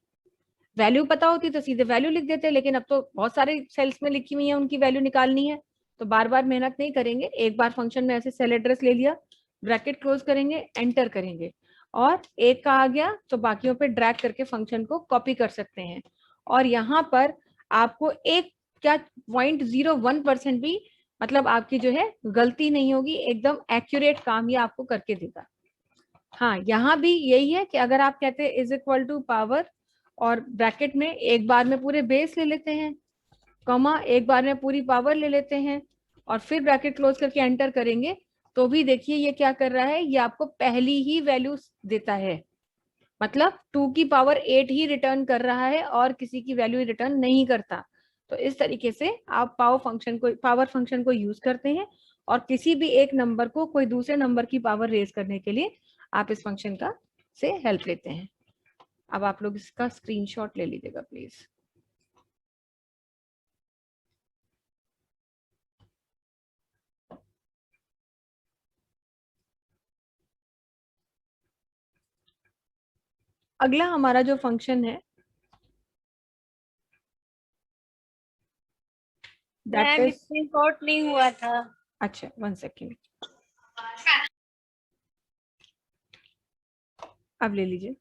वैल्यू पता होती तो सीधे वैल्यू लिख देते, लेकिन अब तो बहुत सारे सेल्स में लिखी हुई है, उनकी वैल्यू निकालनी है, तो बार बार मेहनत नहीं करेंगे। एक बार फंक्शन में ऐसे सेल एड्रेस ले लिया, ब्रैकेट क्लोज करेंगे, एंटर करेंगे, और एक का आ गया तो बाकियों पे ड्रैग करके फंक्शन को कॉपी कर सकते हैं। और यहाँ पर आपको एक क्या 0.01% भी, मतलब आपकी जो है गलती नहीं होगी, एकदम एक्यूरेट काम ये आपको करके देगा। हाँ, यहाँ भी यही है कि अगर आप कहते हैं इज इक्वल टू पावर और ब्रैकेट में एक बार में पूरे बेस ले लेते हैं, कॉमा एक बार में पूरी पावर ले लेते हैं, और फिर ब्रैकेट क्लोज करके एंटर करेंगे, तो भी देखिए ये क्या कर रहा है, ये आपको पहली ही वैल्यू देता है, मतलब 2 की पावर 8 ही रिटर्न कर रहा है और किसी की वैल्यू रिटर्न नहीं करता। तो इस तरीके से आप पावर फंक्शन को यूज करते हैं, और किसी भी एक नंबर को कोई दूसरे नंबर की पावर रेज करने के लिए आप इस फंक्शन का से हेल्प लेते हैं। अब आप लोग इसका स्क्रीनशॉट ले लीजिएगा प्लीज। अगला हमारा जो फंक्शन है दैट इज, रिपोर्ट नहीं हुआ था। अच्छा 1 सेकेंड, अब ले लीजिए।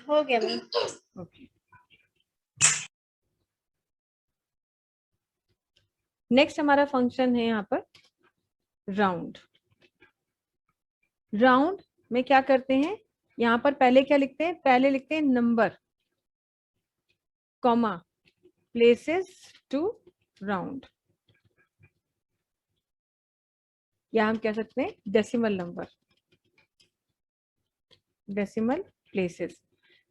हो गया मैम। ओके, नेक्स्ट हमारा फंक्शन है यहाँ पर राउंड। राउंड में क्या करते हैं, यहाँ पर पहले क्या लिखते हैं, पहले लिखते हैं number, comma, places to round, या हम कह सकते हैं डेसिमल नंबर, डेसिमल प्लेसेस।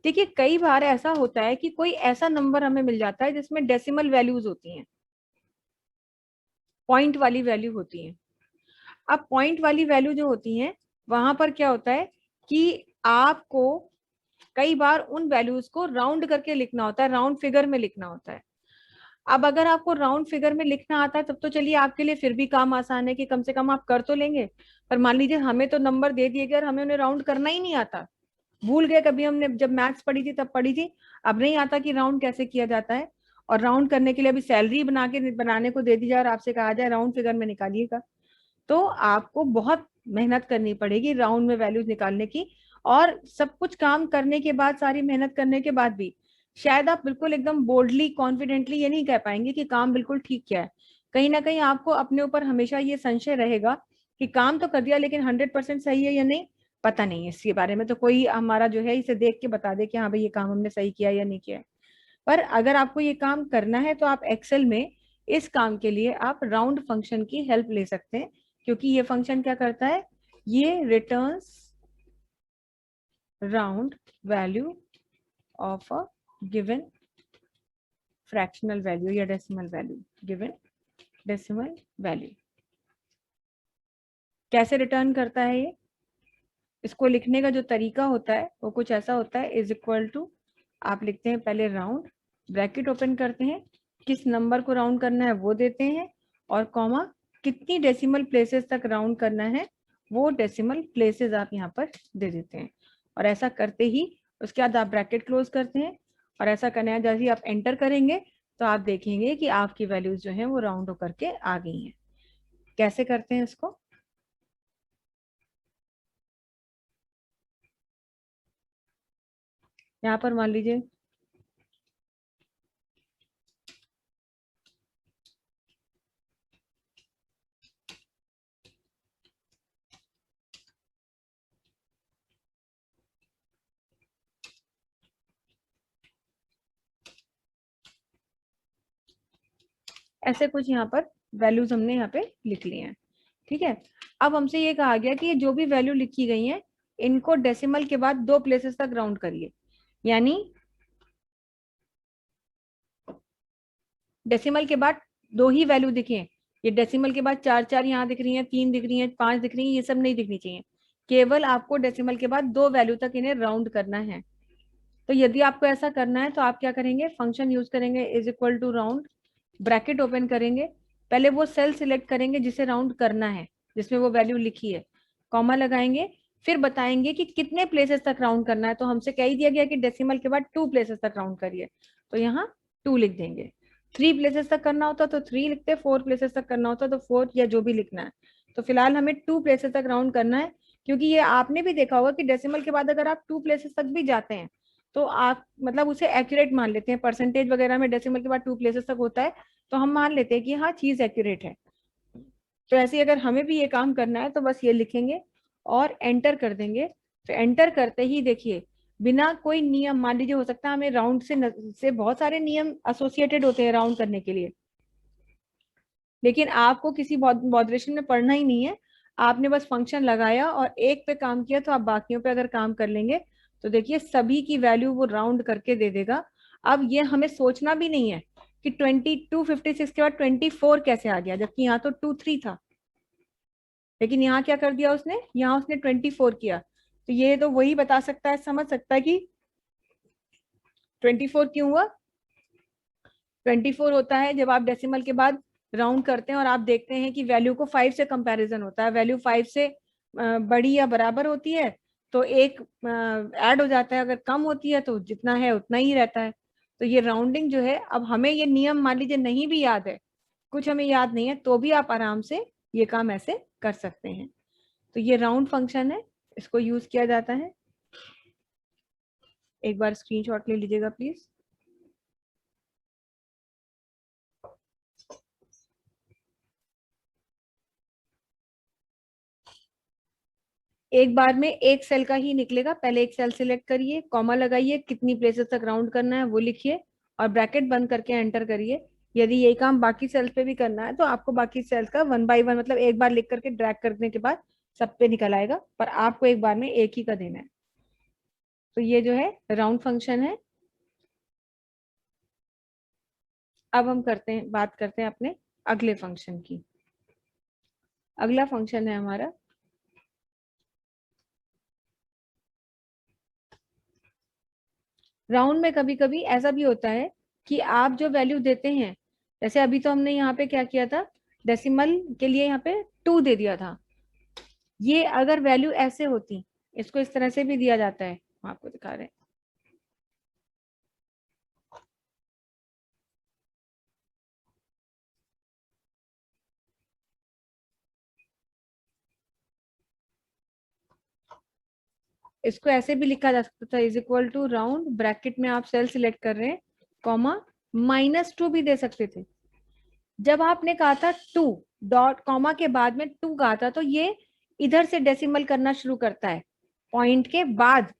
देखिए कई बार ऐसा होता है कि कोई ऐसा नंबर हमें मिल जाता है जिसमें डेसिमल वैल्यूज होती हैं, पॉइंट वाली वैल्यू होती हैं। अब पॉइंट वाली वैल्यू जो होती हैं, वहां पर क्या होता है कि आपको कई बार उन वैल्यूज को राउंड करके लिखना होता है, राउंड फिगर में लिखना होता है। अब अगर आपको राउंड फिगर में लिखना आता है तब तो चलिए आपके लिए फिर भी काम आसान है कि कम से कम आप कर तो लेंगे। पर मान लीजिए हमें तो नंबर दे दिए गए और हमें उन्हें राउंड करना ही नहीं आता, भूल गए, कभी हमने जब मैथ्स पढ़ी थी तब पढ़ी थी, अब नहीं आता कि राउंड कैसे किया जाता है। और राउंड करने के लिए अभी सैलरी बनाने को दे दी जाए और आपसे कहा जाए राउंड फिगर में निकालिएगा, तो आपको बहुत मेहनत करनी पड़ेगी राउंड में वैल्यूज निकालने की। और सब कुछ काम करने के बाद, सारी मेहनत करने के बाद भी शायद आप बिल्कुल एकदम बोल्डली कॉन्फिडेंटली ये नहीं कह पाएंगे कि काम बिल्कुल ठीक किया है। कहीं ना कहीं आपको अपने ऊपर हमेशा ये संशय रहेगा कि काम तो कर दिया लेकिन 100% सही है या नहीं, पता नहीं है इसके बारे में, तो कोई हमारा जो है इसे देख के बता दे कि हाँ भाई ये काम हमने सही किया या नहीं किया है। पर अगर आपको ये काम करना है तो आप एक्सेल में इस काम के लिए आप राउंड फंक्शन की हेल्प ले सकते हैं, क्योंकि ये फंक्शन क्या करता है, ये returns round value of a given fractional value या decimal value, given decimal value. कैसे रिटर्न करता है ये, इसको लिखने का जो तरीका होता है वो कुछ ऐसा होता है, इज इक्वल टू, आप लिखते हैं पहले राउंड, ब्रैकेट ओपन करते हैं, किस नंबर को राउंड करना है वो देते हैं, और कॉमा कितनी डेसिमल प्लेसेस तक राउंड करना है वो डेसिमल प्लेसेस आप यहाँ पर दे देते हैं। और ऐसा करते ही उसके बाद आप ब्रैकेट क्लोज करते हैं, और ऐसा करने के बाद जैसे ही आप एंटर करेंगे तो आप देखेंगे कि आपकी वैल्यूज जो है वो राउंड होकर के आ गई हैं। कैसे करते हैं इसको, यहाँ पर मान लीजिए ऐसे कुछ यहाँ पर वैल्यूज हमने यहाँ पे लिख लिए हैं। ठीक है, अब हमसे ये कहा गया कि ये जो भी वैल्यू लिखी गई है इनको डेसिमल के बाद 2 प्लेसेस तक राउंड करिए, यानी डेसिमल के बाद 2 ही वैल्यू दिखे, ये डेसिमल के बाद 4 यहाँ दिख रही हैं, 3 दिख रही हैं, 5 दिख रही हैं, ये सब नहीं दिखनी चाहिए। केवल आपको डेसिमल के बाद 2 वैल्यू तक इन्हें राउंड करना है। तो यदि आपको ऐसा करना है तो आप क्या करेंगे, फंक्शन यूज करेंगे, is equal to round, bracket open करेंगे, पहले वो सेल सिलेक्ट करेंगे जिसे राउंड करना है, जिसमें वो वैल्यू लिखी है, कॉमा लगाएंगे, फिर बताएंगे कि कितने प्लेसेस तक राउंड करना है। तो हमसे कह ही दिया गया कि डेसिमल के बाद 2 प्लेसेस तक राउंड करिए, तो यहाँ 2 लिख देंगे। 3 प्लेसेस तक करना होता तो 3 लिखते, 4 प्लेसेस तक करना होता तो 4, या जो भी लिखना है। तो फिलहाल हमें 2 प्लेसेस तक राउंड करना है, क्योंकि ये आपने भी देखा होगा कि डेसिमल के बाद अगर आप 2 प्लेसेस तक भी जाते हैं तो आप मतलब उसे एक्यूरेट मान लेते हैं। परसेंटेज वगैरह में डेसिमल के बाद 2 प्लेसेस तक होता है तो हम मान लेते हैं कि हाँ चीज एक्यूरेट है। तो ऐसे अगर हमें भी ये काम करना है तो बस ये लिखेंगे और एंटर कर देंगे। तो एंटर करते ही देखिए बिना कोई नियम, मान लीजिए हो सकता है हमें राउंड से बहुत सारे नियम एसोसिएटेड होते हैं राउंड करने के लिए, लेकिन आपको किसी मॉडरेशन में पढ़ना ही नहीं है, आपने बस फंक्शन लगाया और एक पे काम किया तो आप बाकियों पे अगर काम कर लेंगे तो देखिए सभी की वैल्यू वो राउंड करके दे देगा। अब ये हमें सोचना भी नहीं है कि 2256 के बाद 24 कैसे आ गया, जबकि यहाँ तो 23 था, लेकिन यहाँ क्या कर दिया उसने, यहाँ उसने 24 किया। तो ये तो वही बता सकता है, समझ सकता है कि 24 क्यों हुआ। 24 होता है जब आप डेसिमल के बाद राउंड करते हैं और आप देखते हैं कि वैल्यू को 5 से कंपैरिजन होता है, वैल्यू 5 से बड़ी या बराबर होती है तो एक ऐड हो जाता है, अगर कम होती है तो जितना है उतना ही रहता है। तो ये राउंडिंग जो है, अब हमें ये नियम मान लीजिए नहीं भी याद है, कुछ हमें याद नहीं है, तो भी आप आराम से ये काम ऐसे कर सकते हैं। तो ये राउंड फंक्शन है, इसको यूज किया जाता है। एक बार स्क्रीनशॉट ले लीजिएगा प्लीज। एक बार में एक सेल का ही निकलेगा, पहले एक सेल सिलेक्ट करिए, कॉमा लगाइए, कितनी प्लेसेस तक राउंड करना है वो लिखिए और ब्रैकेट बंद करके एंटर करिए। यदि यही काम बाकी सेल्स पे भी करना है तो आपको बाकी सेल्स का 1 बाय 1 मतलब एक बार लिख करके ड्रैग करने के बाद सब पे निकल आएगा, पर आपको एक बार में एक ही का देना है। तो ये जो है राउंड फंक्शन है। अब हम बात करते हैं अपने अगले फंक्शन की। अगला फंक्शन है हमारा राउंड में कभी कभी ऐसा भी होता है कि आप जो वैल्यू देते हैं, जैसे अभी तो हमने यहाँ पे क्या किया था, डेसिमल के लिए यहाँ पे 2 दे दिया था। ये अगर वैल्यू ऐसे होती, इसको इस तरह से भी दिया जाता है, हम आपको दिखा रहे हैं। इसको ऐसे भी लिखा जा सकता था, is equal to round, bracket में आप सेल सिलेक्ट कर रहे हैं, कॉमा, -2 भी दे सकते थे। जब आपने कहा था 2 डॉट कॉमा के बाद में 2 कहा था, तो ये इधर से डेसिमल करना शुरू करता है, पॉइंट के बाद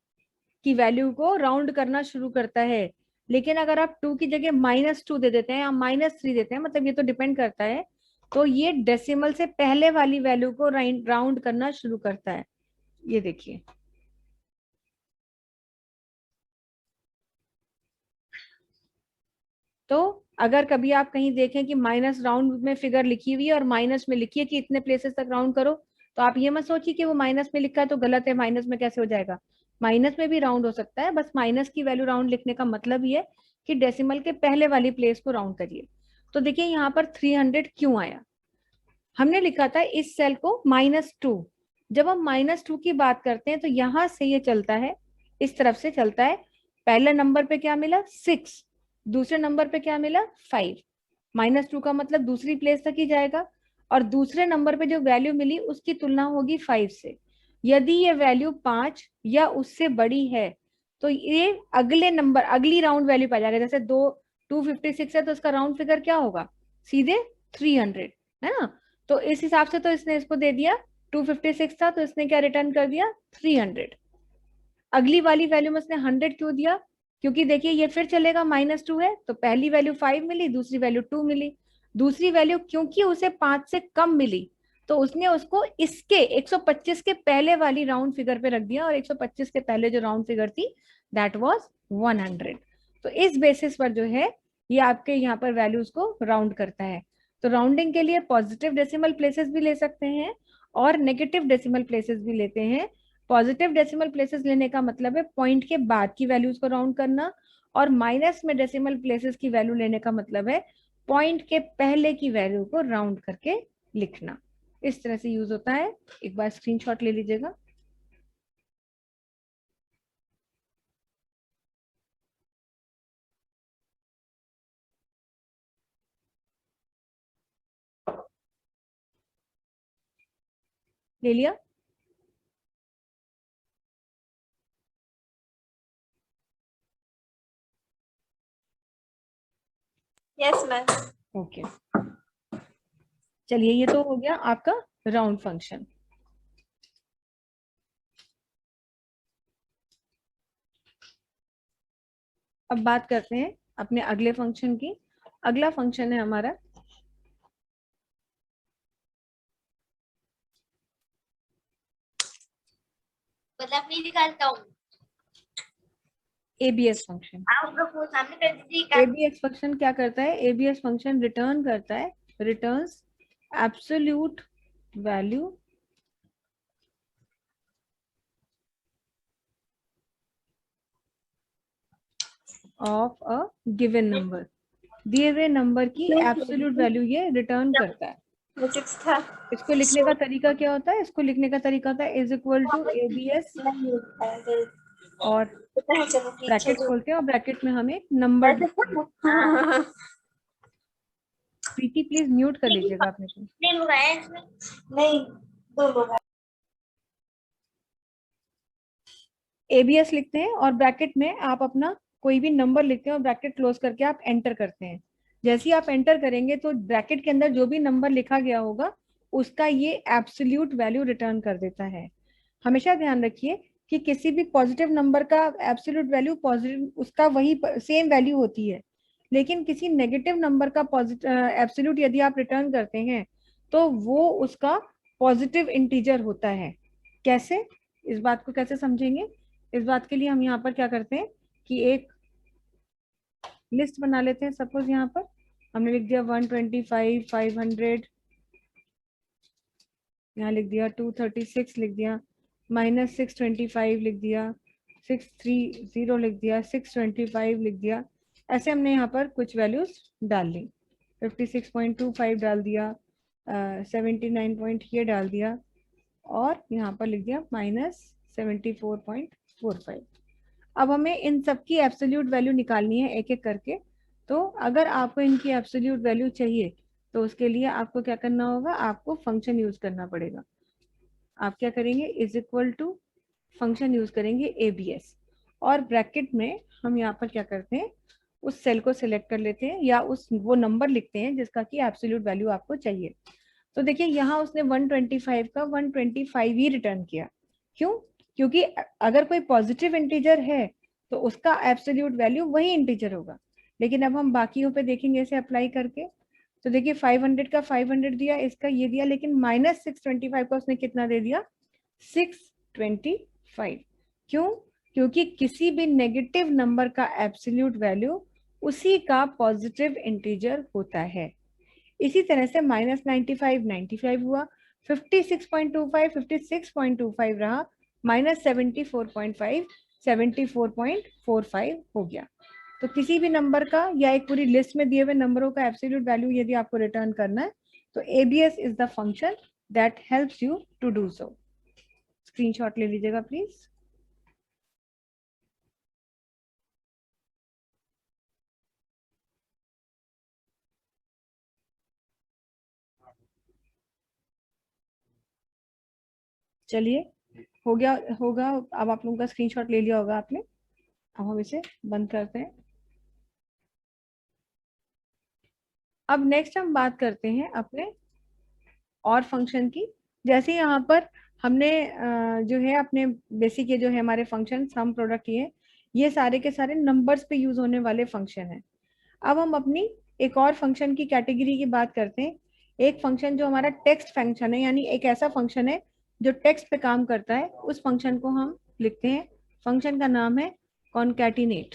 की वैल्यू को राउंड करना शुरू करता है। लेकिन अगर आप 2 की जगह -2 दे देते हैं या -3 देते हैं, मतलब ये तो डिपेंड करता है, तो ये डेसिमल से पहले वाली वैल्यू को राउंड करना शुरू करता है। ये देखिए, तो अगर कभी आप कहीं देखें कि माइनस राउंड में फिगर लिखी हुई है और माइनस में लिखी है कि इतने प्लेसेस तक राउंड करो, तो आप ये मत सोचिए कि वो माइनस में लिखा है तो गलत है, माइनस में कैसे हो जाएगा। माइनस में भी राउंड हो सकता है, बस माइनस की वैल्यू राउंड लिखने का मतलब ये है कि डेसिमल के पहले वाली प्लेस को राउंड करिए। तो देखिए यहाँ पर 300 क्यों आया, हमने लिखा था इस सेल को -2। जब हम -2 की बात करते हैं तो यहां से ये चलता है, इस तरफ से चलता है। पहले नंबर पे क्या मिला, 6, दूसरे नंबर पे क्या मिला, 5। -2 का मतलब दूसरी प्लेस तक ही जाएगा, और दूसरे नंबर पे जो वैल्यू मिली उसकी तुलना होगी 5 से। यदि ये वैल्यू 5 या उससे बड़ी है तो ये अगले नंबर, अगली राउंड वैल्यू पा जाएगा। जैसे 256 है तो उसका राउंड फिगर क्या होगा, सीधे 300, है ना। तो इस हिसाब से तो इसने इसको दे दिया, 256 था तो इसने क्या रिटर्न कर दिया, 300। अगली वाली वैल्यू में उसने 100 क्यों दिया, क्योंकि देखिए ये फिर चलेगा, -2 है तो पहली वैल्यू 5 मिली, दूसरी वैल्यू 2 मिली। दूसरी वैल्यू क्योंकि उसे 5 से कम मिली, तो उसने उसको इसके 125 के पहले वाली राउंड फिगर पे रख दिया, और 125 के पहले जो राउंड फिगर थी दैट वाज 100। तो इस बेसिस पर जो है ये आपके यहाँ पर वैल्यूज को राउंड करता है। तो राउंडिंग के लिए पॉजिटिव डेसिमल प्लेसेस भी ले सकते हैं और नेगेटिव डेसिमल प्लेसेस भी लेते हैं। पॉजिटिव डेसिमल प्लेसेस लेने का मतलब है पॉइंट के बाद की वैल्यूज को राउंड करना, और माइनस में डेसिमल प्लेसेस की वैल्यू लेने का मतलब है पॉइंट के पहले की वैल्यू को राउंड करके लिखना। इस तरह से यूज होता है। एक बार स्क्रीनशॉट ले लीजिएगा। ले लिया। Yes ma'am. ओके, चलिए ये तो हो गया आपका राउंड फंक्शन। अब बात करते हैं अपने अगले फंक्शन की। अगला फंक्शन है हमारा मतलब नहीं निकालता हूँ, एबीएस फंक्शन। आप लोग वो सामने कर दीजिए। एबीएस फंक्शन क्या करता है, एबीएस फंक्शन रिटर्न करता है, returns absolute value of a given number. दिए हुए नंबर की एब्सोल्यूट वैल्यू ये रिटर्न करता है। वो 6 था। इसको लिखने का तरीका क्या होता है, इसको लिखने का तरीका होता है इज इक्वल टू एबीएस, और चलो ठीक है ब्रैकेट खोलते हैं और ब्रैकेट में हमें नंबर। प्रीति प्लीज म्यूट कर लीजिएगा आपने को। नहीं लोग आए इसमें, नहीं 2 लोग आए। एबीएस लिखते हैं और ब्रैकेट में आप अपना कोई भी नंबर लिखते हैं और ब्रैकेट क्लोज करके आप एंटर करते हैं। जैसे ही आप एंटर करेंगे तो ब्रैकेट के अंदर जो भी नंबर लिखा गया होगा उसका ये एब्सोल्यूट वैल्यू रिटर्न कर देता है। हमेशा ध्यान रखिए कि किसी भी पॉजिटिव नंबर का एब्सोल्यूट वैल्यू पॉजिटिव उसका वही सेम वैल्यू होती है, लेकिन किसी नेगेटिव नंबर का पॉजिटिव एब्सोल्यूट यदि आप रिटर्न करते हैं तो वो उसका पॉजिटिव इंटीजर होता है। कैसे, इस बात को कैसे समझेंगे, इस बात के लिए हम यहाँ पर क्या करते हैं कि एक लिस्ट बना लेते हैं। सपोज यहाँ पर हमने लिख दिया 125, 500, यहाँ लिख दिया 236 लिख दिया, -625 लिख दिया, 630 लिख दिया, 625 लिख दिया। ऐसे हमने यहाँ पर कुछ वैल्यूज डाल ली। 56.25 डाल दिया, 79 पॉइंट ये डाल दिया, और यहाँ पर लिख दिया -74.45। अब हमें इन सब की एब्सोल्यूट वैल्यू निकालनी है एक एक करके। तो अगर आपको इनकी एब्सोल्यूट वैल्यू चाहिए तो उसके लिए आपको क्या करना होगा, आपको फंक्शन यूज करना पड़ेगा। आप क्या करेंगे, is equal to function use करेंगे abs, और ब्रैकेट में हम यहाँ पर क्या करते हैं, उस सेल को सिलेक्ट कर लेते हैं या उस वो नंबर लिखते हैं जिसका कि एब्सोल्यूट वैल्यू आपको चाहिए। तो देखिए यहाँ उसने 125 का 125 ही रिटर्न किया। क्यों? क्योंकि अगर कोई पॉजिटिव इंटीजर है तो उसका एब्सोल्यूट वैल्यू वही इंटीजर होगा। लेकिन अब हम बाकियों पे देखेंगे इसे अप्लाई करके। तो देखिए 500 का 500 दिया, इसका ये दिया, लेकिन -625 का उसने कितना दे दिया, 625। क्यों? क्योंकि किसी भी नेगेटिव नंबर का एब्सोल्यूट वैल्यू उसी का पॉजिटिव इंटीजर होता है। इसी तरह से -95 95 हुआ, 56.25 56.25 रहा, -74.5 74.45 हो गया। तो किसी भी नंबर का या एक पूरी लिस्ट में दिए हुए नंबरों का एब्सोल्यूट वैल्यू यदि आपको रिटर्न करना है तो ABS is the function that helps you to do so. Screenshot ले लीजिएगा प्लीज। चलिए, हो गया होगा। अब आप लोगों का स्क्रीनशॉट ले लिया होगा आपने। अब हम इसे बंद करते हैं। अब नेक्स्ट हम बात करते हैं अपने और फंक्शन की। जैसे यहाँ पर हमने जो है अपने बेसिक ये जो है हमारे फंक्शन सम प्रोडक्ट ये सारे के सारे नंबर्स पे यूज होने वाले फंक्शन है। अब हम अपनी एक और फंक्शन की कैटेगरी की बात करते हैं। एक फंक्शन जो हमारा टेक्स्ट फंक्शन है, यानी एक ऐसा फंक्शन है जो टेक्स्ट पे काम करता है, उस फंक्शन को हम लिखते हैं। फंक्शन का नाम है कॉन्कैटिनेट।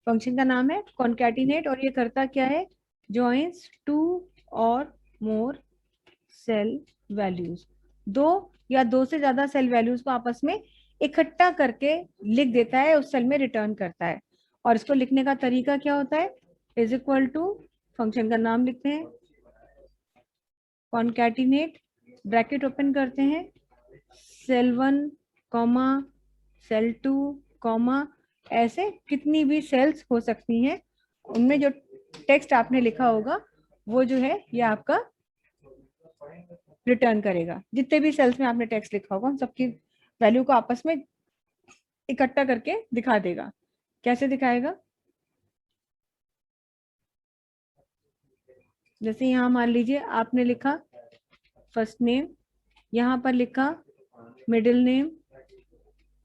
फंक्शन का नाम है कॉन्कैटिनेट, और ये करता क्या है, जॉइंस टू और मोर सेल वैल्यूज, दो या दो से ज्यादा सेल वैल्यूज को आपस में इकट्ठा करके लिख देता है, उस सेल में रिटर्न करता है। और इसको लिखने का तरीका क्या होता है, इज इक्वल टू फंक्शन का नाम लिखते हैं कॉन्कैटिनेट, ब्रैकेट ओपन करते हैं, सेल 1 कॉमा सेल 2 कॉमा, ऐसे कितनी भी सेल्स हो सकती हैं, उनमें जो टेक्स्ट आपने लिखा होगा वो जो है ये आपका रिटर्न करेगा। जितने भी सेल्स में आपने टेक्स्ट लिखा होगा उन सबकी वैल्यू को आपस में इकट्ठा करके दिखा देगा। कैसे दिखाएगा, जैसे यहाँ मान लीजिए आपने लिखा फर्स्ट नेम, यहाँ पर लिखा मिडिल नेम,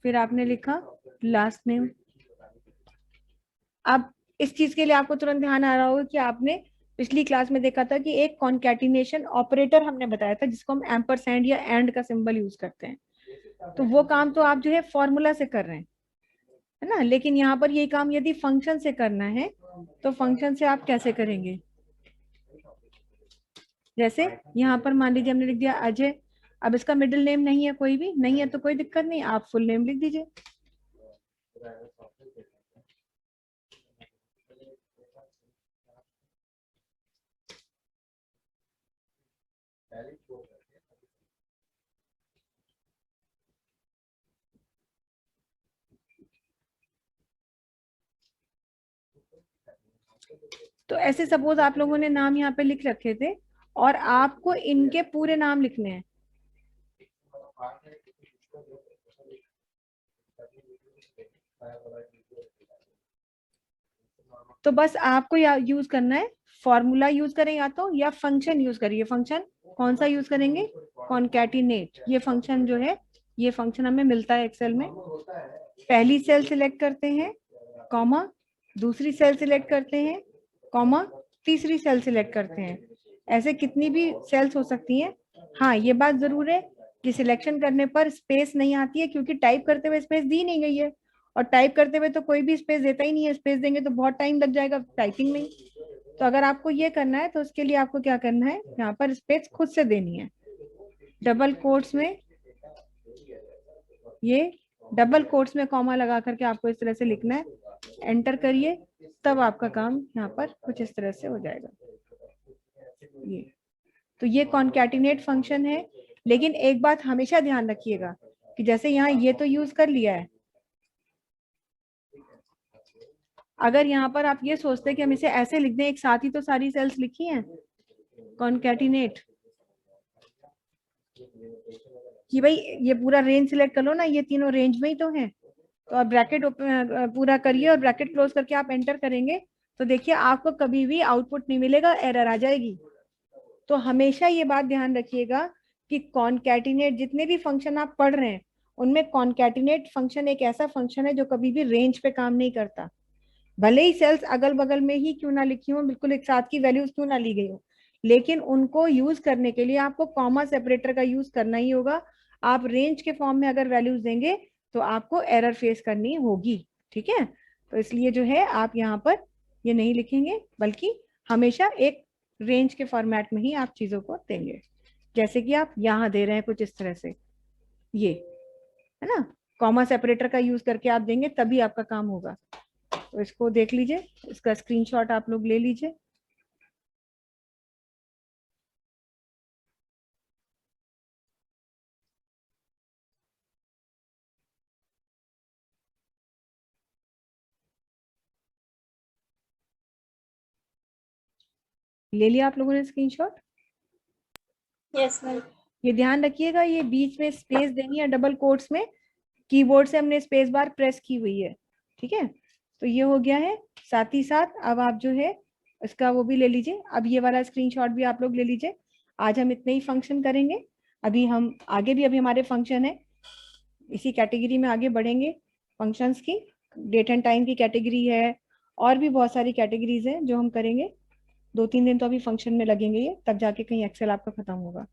फिर आपने लिखा लास्ट नेम। अब इस चीज के लिए आपको तुरंत ध्यान आ रहा होगा कि आपने पिछली क्लास में देखा था कि एक कॉन्कैटिनेशन ऑपरेटर हमने बताया था जिसको हम एम्परसैंड या एंड का सिंबल यूज करते हैं। तो वो काम तो आप जो है फॉर्मूला से कर रहे हैं, है ना। लेकिन यहाँ पर ये काम यदि फंक्शन से करना है तो फंक्शन से आप कैसे करेंगे, जैसे यहाँ पर मान लीजिए हमने लिख दिया अजय। अब इसका मिडिल नेम नहीं है, कोई भी नहीं है तो कोई दिक्कत नहीं, आप फुल नेम लिख दीजिए। तो ऐसे सपोज आप लोगों ने नाम यहाँ पे लिख रखे थे और आपको इनके पूरे नाम लिखने हैं। तो बस आपको यूज करना है, फॉर्मूला यूज करें या तो, या फंक्शन यूज करिए। फंक्शन कौन सा यूज करेंगे, कॉन्कैटिनेट। ये फंक्शन जो है ये फंक्शन हमें मिलता है एक्सेल में। पहली सेल सिलेक्ट करते हैं कॉमा, दूसरी सेल सिलेक्ट करते हैं कॉमा, तीसरी सेल सिलेक्ट करते हैं। ऐसे कितनी भी सेल्स हो सकती हैं। हाँ, ये बात जरूर है कि सिलेक्शन करने पर स्पेस नहीं आती है, क्योंकि टाइप करते हुए स्पेस दी नहीं गई है, और टाइप करते हुए तो कोई भी स्पेस देता ही नहीं है। स्पेस देंगे तो बहुत टाइम लग जाएगा टाइपिंग में। तो अगर आपको ये करना है तो उसके लिए आपको क्या करना है, यहाँ पर स्पेस खुद से देनी है। डबल कोट्स में ये डबल कोट्स में कॉमा लगा करके आपको इस तरह से लिखना है, एंटर करिए, तब आपका काम यहाँ पर कुछ इस तरह से हो जाएगा। ये तो ये कॉन्कैटिनेट फंक्शन है। लेकिन एक बात हमेशा ध्यान रखिएगा कि जैसे यहाँ ये तो यूज कर लिया है, अगर यहाँ पर आप ये सोचते हैं कि हम इसे ऐसे लिख दें, एक साथ ही तो सारी सेल्स लिखी हैं, कॉन्कैटिनेट, कि भाई ये पूरा रेंज सिलेक्ट कर लो ना, ये तीनों रेंज में ही तो है, तो आप ब्रैकेट पूरा करिए और ब्रैकेट क्लोज करके आप एंटर करेंगे तो देखिए आपको कभी भी आउटपुट नहीं मिलेगा, एरर आ जाएगी। तो हमेशा ये बात ध्यान रखिएगा कि कॉन्कैटिनेट जितने भी फंक्शन आप पढ़ रहे हैं उनमें कॉन्कैटिनेट फंक्शन एक ऐसा फंक्शन है जो कभी भी रेंज पे काम नहीं करता। भले ही सेल्स अगल बगल में ही क्यों ना लिखी हो, बिल्कुल एक साथ की वैल्यूज क्यों ना ली गई हो, लेकिन उनको यूज करने के लिए आपको कॉमा सेपरेटर का यूज करना ही होगा। आप रेंज के फॉर्म में अगर वैल्यूज देंगे तो आपको एरर फेस करनी होगी, ठीक है। तो इसलिए जो है आप यहाँ पर ये नहीं लिखेंगे, बल्कि हमेशा एक रेंज के फॉर्मेट में ही आप चीजों को देंगे, जैसे कि आप यहाँ दे रहे हैं कुछ इस तरह से, ये है ना, कॉमा सेपरेटर का यूज करके आप देंगे तभी आपका काम होगा। तो इसको देख लीजिए, इसका स्क्रीनशॉट आप लोग ले लीजिए। ले लिया आप लोगों ने स्क्रीनशॉट? Yes ma'am. ये ध्यान रखिएगा, ये बीच में स्पेस देनी है डबल कोट्स में, कीबोर्ड से हमने स्पेस बार प्रेस की हुई है, ठीक है। तो ये हो गया है। साथ ही साथ अब आप जो है इसका वो भी ले लीजिए, अब ये वाला स्क्रीनशॉट भी आप लोग ले लीजिए। आज हम इतने ही फंक्शन करेंगे, अभी हम आगे भी अभी हमारे फंक्शन है, इसी कैटेगरी में आगे बढ़ेंगे। फंक्शंस की डेट एंड टाइम की कैटेगरी है, और भी बहुत सारी कैटेगरीज हैं जो हम करेंगे। 2-3 दिन तो अभी फंक्शन में लगेंगे ये, तब जाके कहीं एक्सेल आपका खत्म होगा।